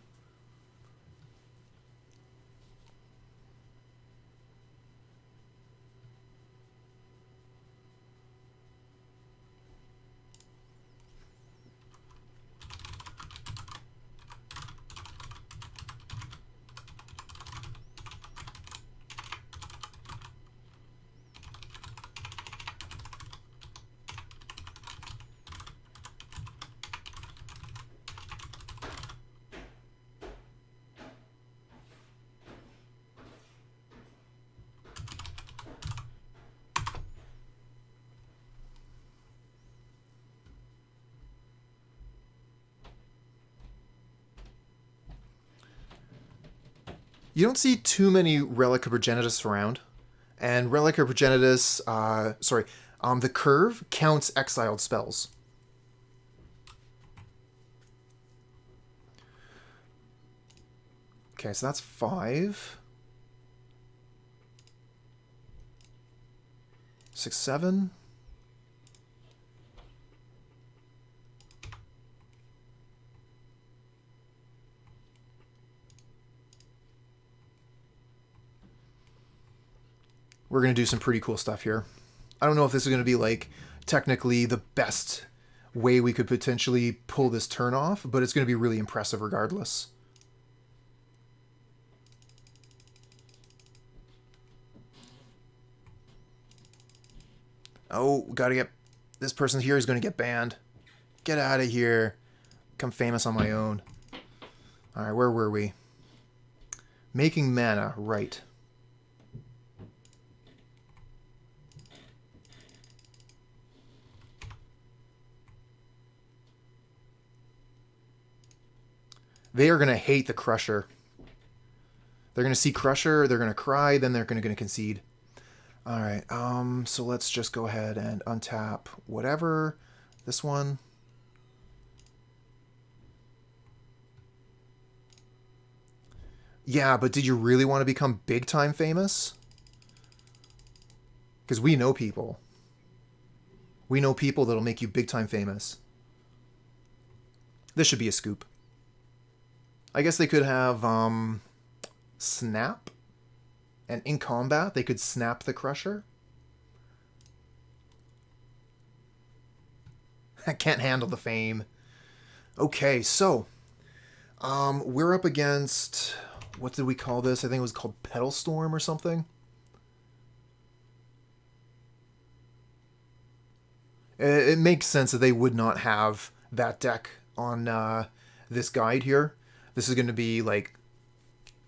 You don't see too many Relic of Progenitus around. And Relic of Progenitus, the curve counts exiled spells. Okay, so that's 5. 6, 7. We're going to do some pretty cool stuff here. I don't know if this is going to be like technically the best way we could potentially pull this turn off, but it's going to be really impressive regardless. Oh, gotta get... This person here is going to get banned. Get out of here. Become famous on my own. Alright, where were we? Making mana, right. They are going to hate the Crusher. They're going to see Crusher, they're going to cry, then they're going to concede. Alright, so let's just go ahead and untap whatever. This one. Yeah, but did you really want to become big-time famous? Because we know people. We know people that'll make you big-time famous. This should be a scoop. I guess they could have, Snap. And in combat, they could snap the Crusher. I can't handle the fame. Okay, so... we're up against... What did we call this? I think it was called Petal Storm or something. It makes sense that they would not have that deck on this guide here. This is going to be like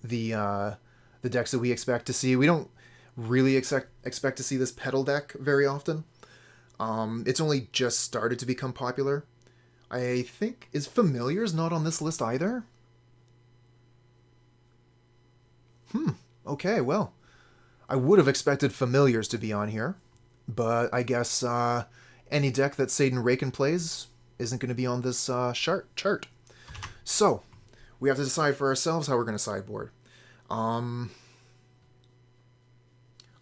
the decks that we expect to see. We don't really expect to see this Petal deck very often. It's only just started to become popular. I think... Is Familiars not on this list either? Okay, well, I would have expected Familiars to be on here, but I guess any deck that Satan Raken plays isn't going to be on this chart. So, we have to decide for ourselves how we're going to sideboard. I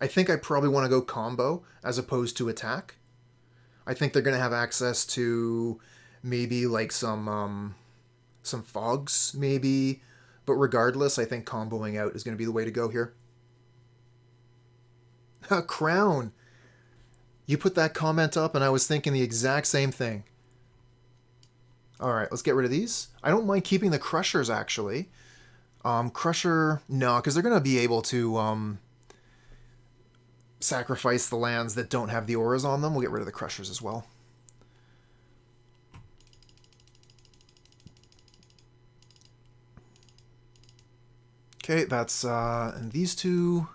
think I probably want to go combo as opposed to attack. I think they're going to have access to maybe like some fogs, maybe. But regardless, I think comboing out is going to be the way to go here. Crown! You put that comment up and I was thinking the exact same thing. Alright, let's get rid of these. I don't mind keeping the Crushers, actually. Crusher... No, because they're going to be able to sacrifice the lands that don't have the auras on them. We'll get rid of the Crushers as well. Okay, that's, and these two,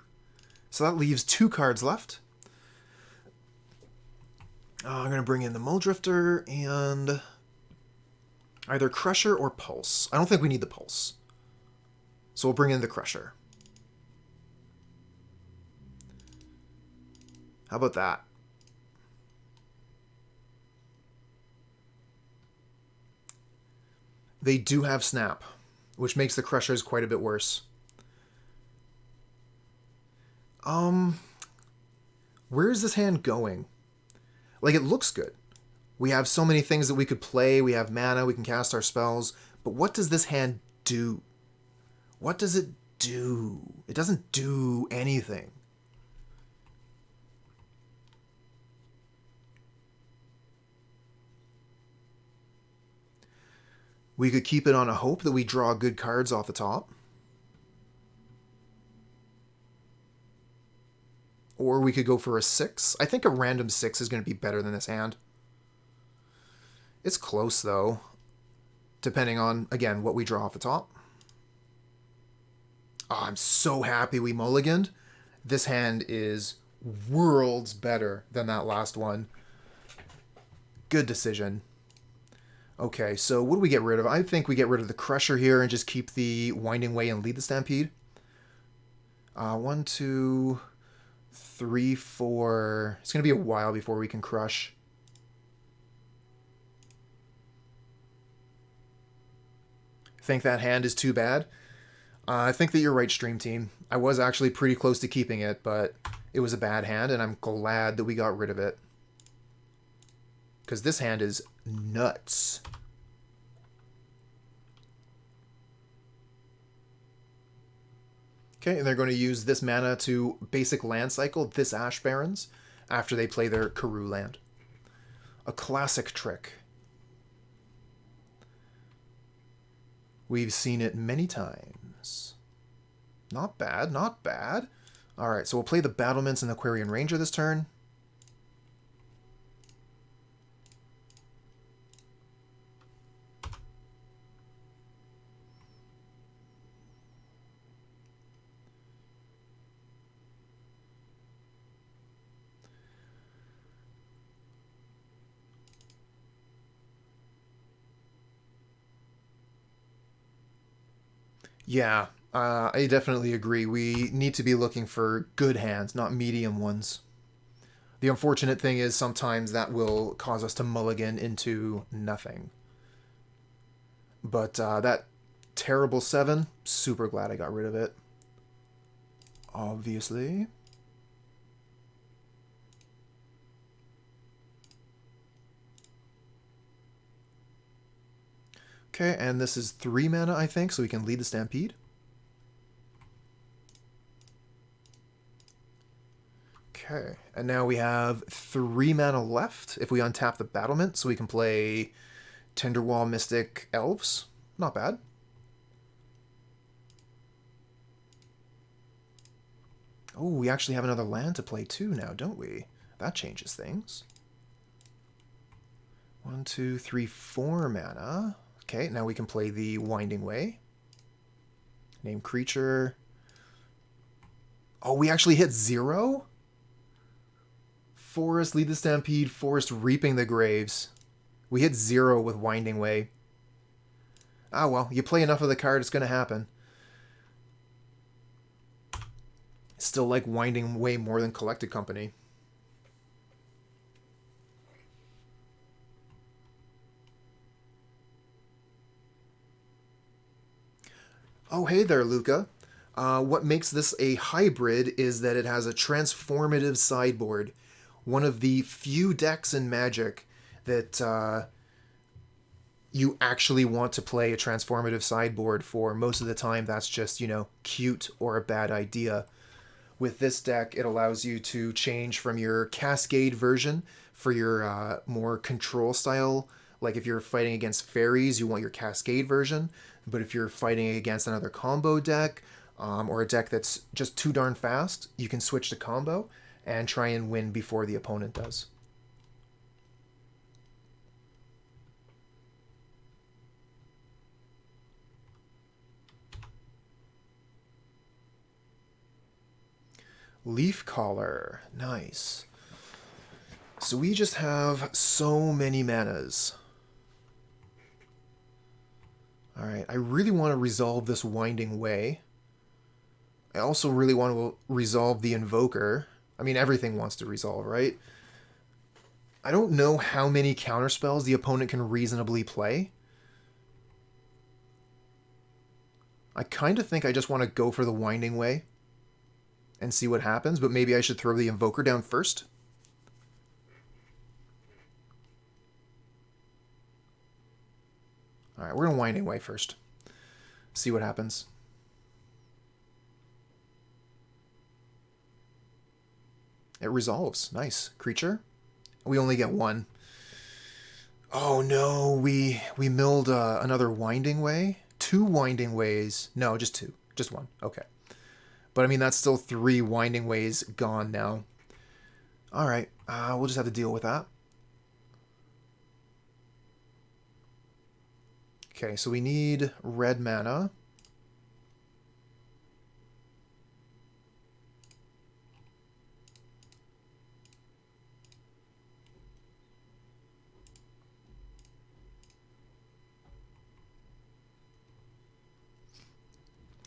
so that leaves 2 cards left. I'm going to bring in the Mulldrifter and either Crusher or Pulse. I don't think we need the Pulse. So we'll bring in the Crusher. How about that? They do have Snap, which makes the Crushers quite a bit worse. Where is this hand going? Like, it looks good. We have so many things that we could play. We have mana. We can cast our spells. But what does this hand do? What does it do? It doesn't do anything. We could keep it on a hope that we draw good cards off the top. Or we could go for a 6. I think a random 6 is going to be better than this hand. It's close, though. Depending on, again, what we draw off the top. Oh, I'm so happy we mulliganed. This hand is worlds better than that last one. Good decision. Okay, so what do we get rid of? I think we get rid of the Crusher here and just keep the Winding Way and Lead the Stampede. 1, 2... 3, 4... It's going to be a while before we can crush. Think that hand is too bad? I think that you're right, Stream Team. I was actually pretty close to keeping it, but it was a bad hand, and I'm glad that we got rid of it. Because this hand is nuts. Okay, and they're going to use this mana to basic land cycle this Ash Barrens after they play their Karoo land. A classic trick. We've seen it many times. Not bad, not bad. Alright, so we'll play the Battlements and the Quirion Ranger this turn. Yeah, I definitely agree. We need to be looking for good hands, not medium ones. The unfortunate thing is sometimes that will cause us to mulligan into nothing. But that terrible 7, super glad I got rid of it. Obviously. Okay, and this is 3 mana, I think, so we can lead the Stampede. Okay, and now we have 3 mana left if we untap the Battlement, so we can play Tinder Wall, Mystic, Elves. Not bad. Oh, we actually have another land to play too now, don't we? That changes things. 1, 2, 3, 4 mana. Okay, now we can play the Winding Way. Name creature. Oh, we actually hit 0? Forest, Lead the Stampede, Forest, Reaping the Graves. We hit 0 with Winding Way. Ah, well, you play enough of the card, it's going to happen. Still like Winding Way more than Collected Company. Oh, hey there, Luca. What makes this a hybrid is that it has a transformative sideboard. One of the few decks in Magic that you actually want to play a transformative sideboard for. Most of the time, that's just, cute or a bad idea. With this deck, it allows you to change from your Cascade version for your more control style. Like if you're fighting against fairies, you want your Cascade version. But if you're fighting against another combo deck, or a deck that's just too darn fast, you can switch to combo and try and win before the opponent does. Leafcaller, nice. So we just have so many manas. Alright, I really want to resolve this Winding Way. I also really want to resolve the Invoker. I mean, everything wants to resolve, right? I don't know how many counterspells the opponent can reasonably play. I kind of think I just want to go for the Winding Way and see what happens, but maybe I should throw the Invoker down first. Alright, we're going to Winding Way first. See what happens. It resolves. Nice. Creature? We only get 1. Oh no, we milled another Winding Way? 2 Winding Ways. No, just 2. Just 1. Okay. But I mean, that's still 3 Winding Ways gone now. Alright, we'll just have to deal with that. Okay, so we need red mana.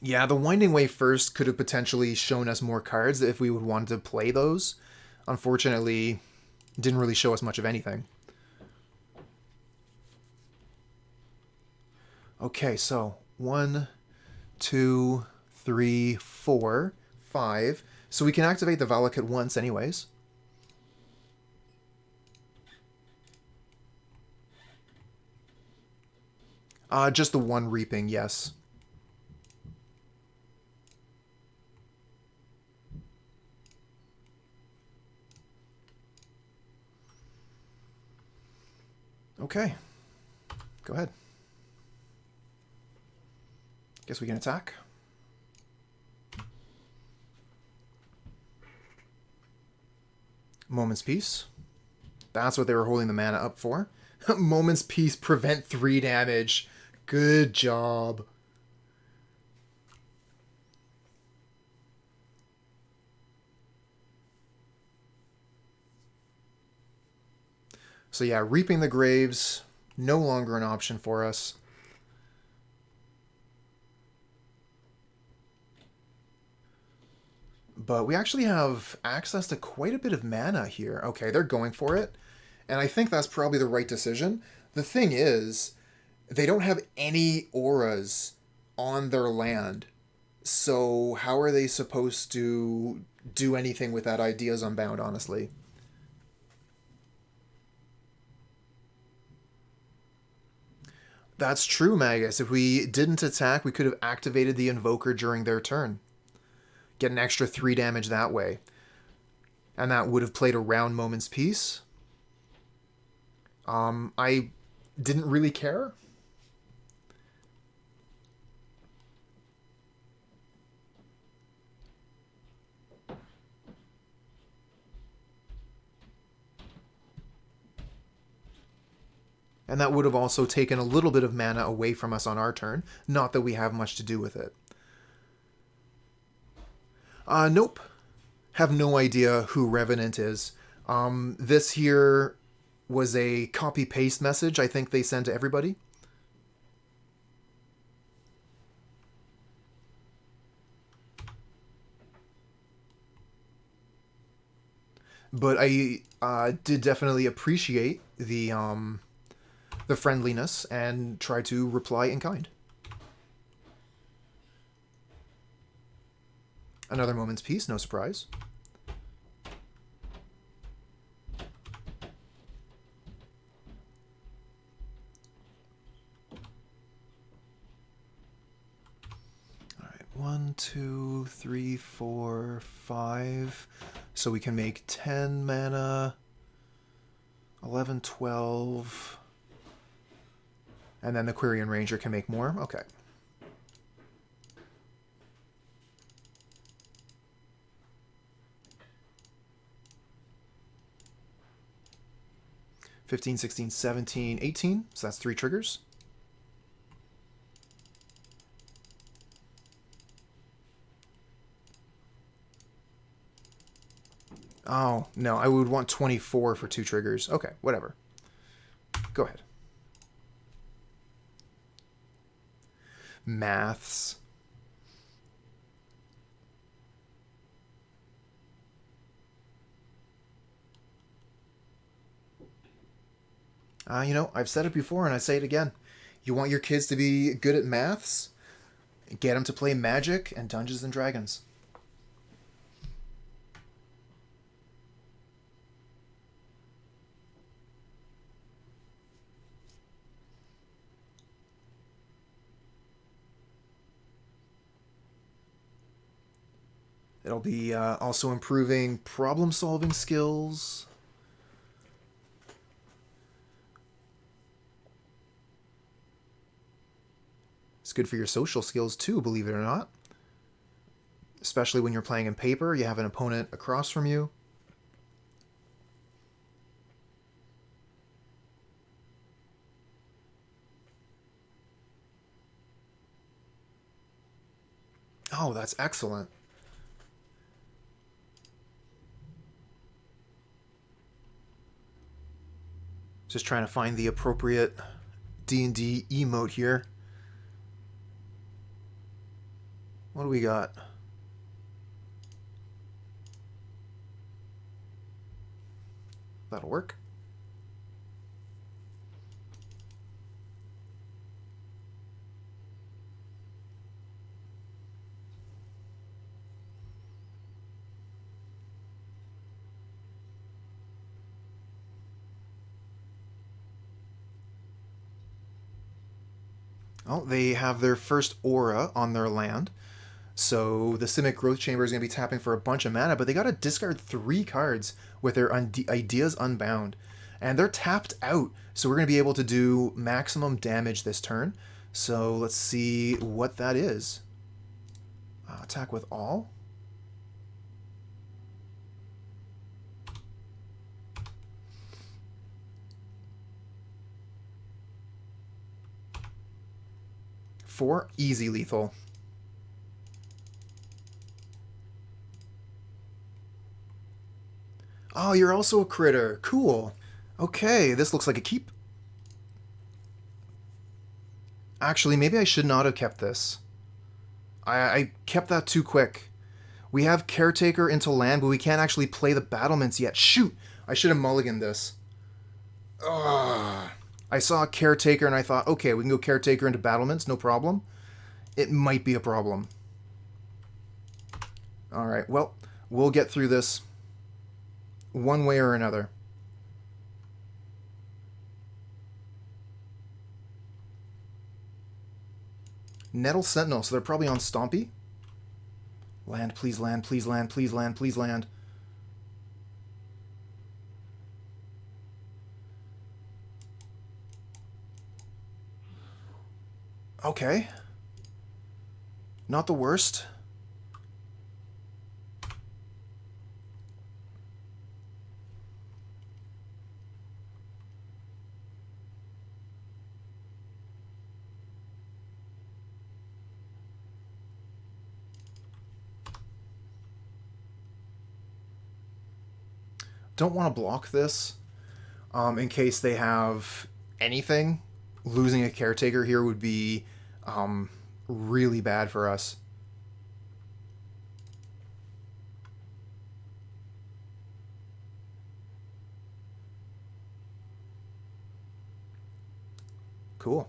Yeah, the Winding Way first could have potentially shown us more cards if we would want to play those. Unfortunately, didn't really show us much of anything. Okay, so 1, 2, 3, 4, 5. So we can activate the Valakut once anyways. Just the 1 Reaping, yes. Okay. Go ahead. Guess we can attack. Moment's Peace. That's what they were holding the mana up for. Moment's Peace, prevent 3 damage. Good job. So yeah, Reaping the Graves, no longer an option for us. But we actually have access to quite a bit of mana here. Okay, they're going for it. And I think that's probably the right decision. The thing is, they don't have any auras on their land. So how are they supposed to do anything with that Ideas Unbound, honestly? That's true, Magus. If we didn't attack, we could have activated the Invoker during their turn. Get an extra 3 damage that way. And that would have played around Moment's Peace. I didn't really care. And that would have also taken a little bit of mana away from us on our turn. Not that we have much to do with it. Nope. Have no idea who Revenant is. This here was a copy-paste message I think they sent to everybody. But I did definitely appreciate the friendliness and try to reply in kind. Another Moment's Peace, no surprise. All right, 1, 2, 3, 4, 5. So we can make 10 mana, 11, 12. And then the Quirion Ranger can make more? Okay. $15, $16, $17, $18. So that's 3 triggers. Oh, no. I would want 24 for 2 triggers. Okay, whatever. Go ahead. Maths. You know, I've said it before and I say it again. You want your kids to be good at maths? Get them to play Magic and Dungeons and Dragons. It'll be also improving problem-solving skills. It's good for your social skills too, believe it or not. Especially when you're playing in paper, you have an opponent across from you. Oh, that's excellent. Just trying to find the appropriate D&D emote here. What do we got? That'll work. Oh, they have their first aura on their land. So the Simic Growth Chamber is going to be tapping for a bunch of mana, but they got to discard 3 cards with their Ideas Unbound. And they're tapped out, so we're going to be able to do maximum damage this turn. So let's see what that is. Attack with all. Four, easy lethal. Oh, you're also a critter. Cool. Okay, this looks like a keep. Actually, maybe I should not have kept this. I kept that too quick. We have Caretaker into land, but we can't actually play the battlements yet. Shoot! I should have mulliganed this. Ugh. I saw Caretaker and I thought, okay, we can go Caretaker into battlements, no problem. It might be a problem. Alright, well, we'll get through this one way or another. Nettle Sentinel, so they're probably on Stompy. Land, please land, please land, please land, please land. Okay. Not the worst. Don't want to block this in case they have anything. Losing a Caretaker here would be really bad for us. Cool.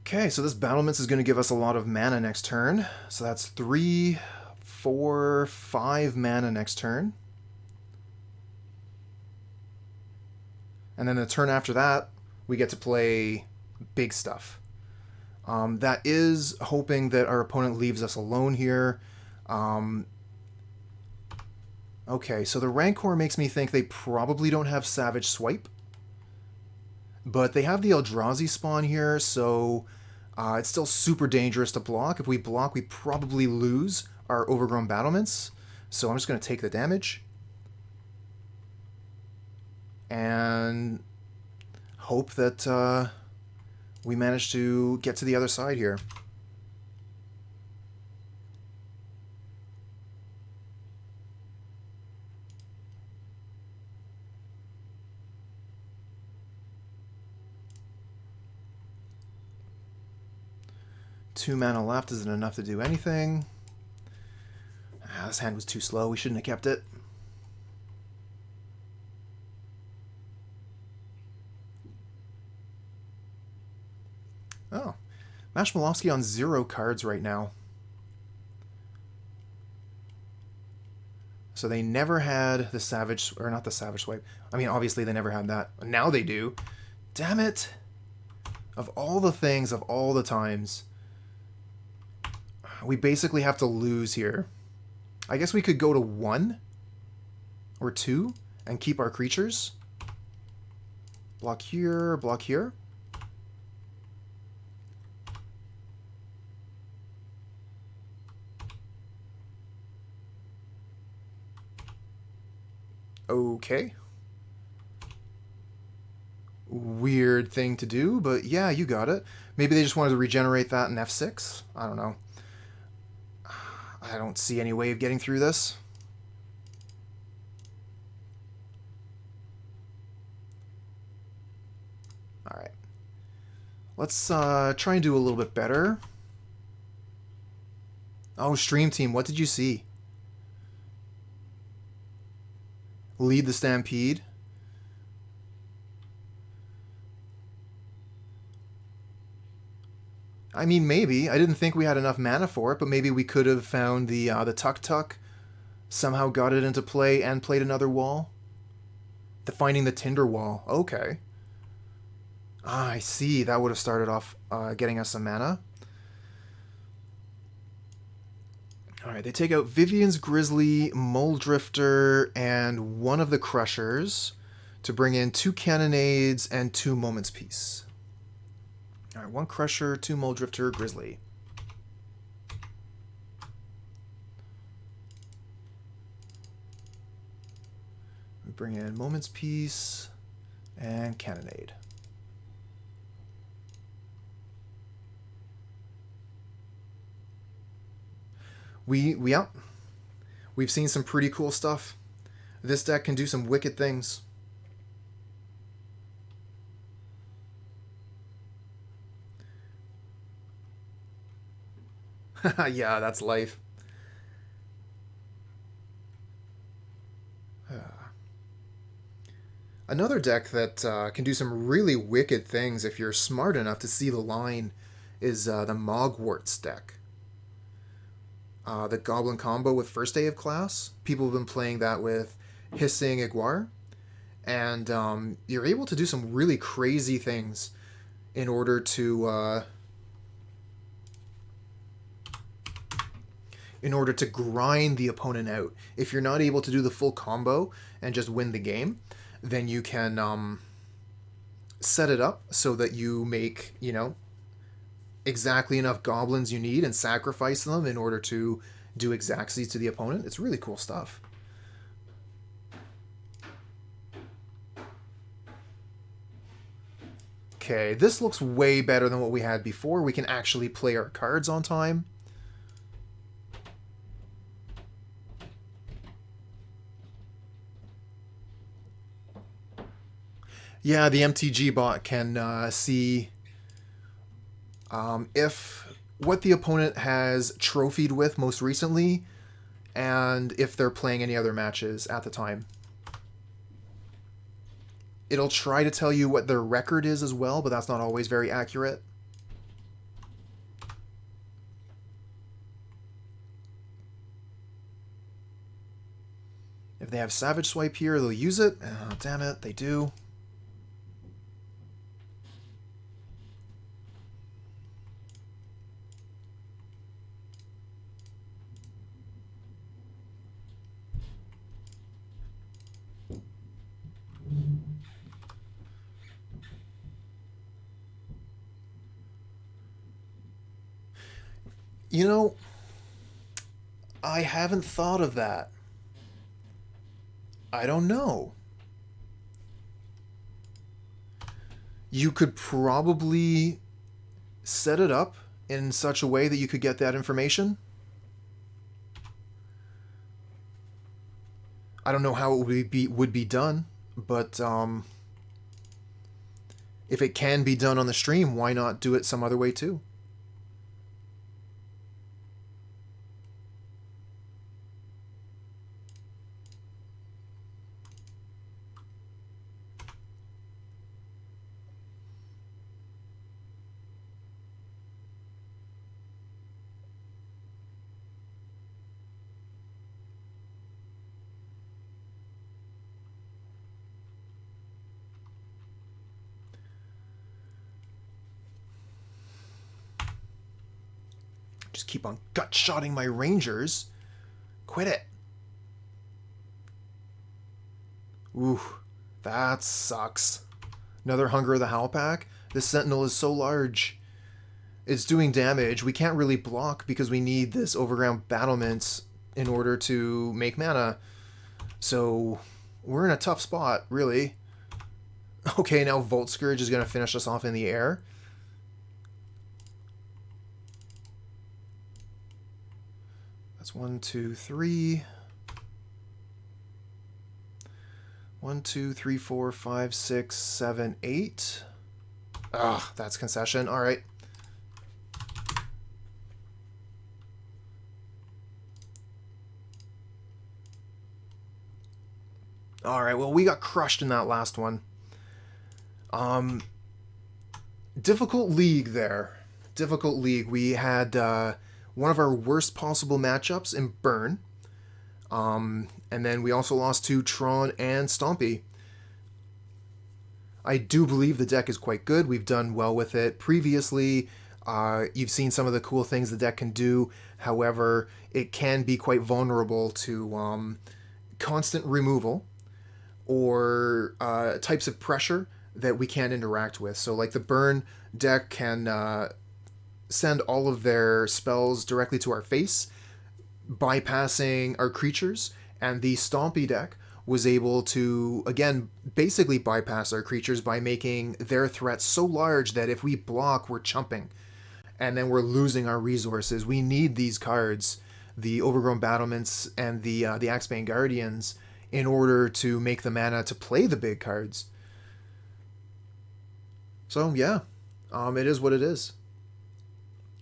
Okay, so this Battlements is going to give us a lot of mana next turn. So that's 3, 4, 5 mana next turn. And then the turn after that, we get to play big stuff. That is hoping that our opponent leaves us alone here. Okay, so the Rancor makes me think they probably don't have Savage Swipe. But they have the Eldrazi spawn here, so it's still super dangerous to block. If we block, we probably lose our Overgrown Battlements. So I'm just going to take the damage. And hope that we manage to get to the other side here. Two mana left isn't enough to do anything. This hand was too slow. We shouldn't have kept it. Oh. Mashmalovsky on 0 cards right now. So they never had the Savage... Or not the Savage Swipe. I mean, obviously they never had that. Now they do. Damn it! Of all the things, of all the times... We basically have to lose here. I guess we could go to 1 or 2 and keep our creatures. Block here, block here. Okay. Weird thing to do, but yeah, you got it. Maybe they just wanted to regenerate that in F6. I don't know. I don't see any way of getting through this. Alright. Let's try and do a little bit better. Oh, Stream Team, what did you see? Lead the Stampede. I mean, maybe. I didn't think we had enough mana for it, but maybe we could have found the Tuktuk, somehow got it into play and played another wall. Finding the Tinder Wall. Okay. Ah, I see. That would have started off getting us some mana. Alright, they take out Vivien's Grizzly, Mulldrifter, and one of the Crushers to bring in 2 Cannonades and 2 Moment's Peace. Alright, 1 Crusher, 2 Mulldrifter, Grizzly. We bring in Moment's Peace and Cannonade. We've seen some pretty cool stuff. This deck can do some wicked things. Yeah, that's life. Another deck that can do some really wicked things if you're smart enough to see the line is the Mogwarts deck. The Goblin combo with First Day of Class. People have been playing that with Hissing Iguar. And you're able to do some really crazy things in order to grind the opponent out. If you're not able to do the full combo and just win the game, then you can set it up so that you make, exactly enough goblins you need and sacrifice them in order to do exactsies to the opponent. It's really cool stuff. Okay, this looks way better than what we had before. We can actually play our cards on time. Yeah, the MtG bot can see if what the opponent has trophied with most recently, and if they're playing any other matches at the time. It'll try to tell you what their record is as well, but that's not always very accurate. If they have Savage Swipe here, they'll use it. Oh, damn it, they do. I haven't thought of that. I don't know. You could probably set it up in such a way that you could get that information. I don't know how it would be done, but if it can be done on the stream, why not do it some other way too? Just keep on gut-shotting my Rangers. Quit it. Ooh, that sucks. Another Hunger of the Howl pack. This Sentinel is so large. It's doing damage. We can't really block because we need this Overgrown Battlement in order to make mana. So we're in a tough spot, really. Okay, now Volt Scourge is going to finish us off in the air. That's 1, 2, 3. 1, 2, 3, 4, 5, 6, 7, 8. Ah, that's concession. All right. All right, well, we got crushed in that last one. Difficult league there. Difficult league. We had one of our worst possible matchups in Burn. And then we also lost to Tron and Stompy. I do believe the deck is quite good. We've done well with it previously. You've seen some of the cool things the deck can do. However, it can be quite vulnerable to constant removal or types of pressure that we can't interact with. So like the burn deck can send all of their spells directly to our face, bypassing our creatures, and the Stompy deck was able to, again, basically bypass our creatures by making their threats so large that if we block, we're chumping. And then we're losing our resources. We need these cards, the Overgrown Battlements and the Axebane Guardians, in order to make the mana to play the big cards. So yeah, it is what it is.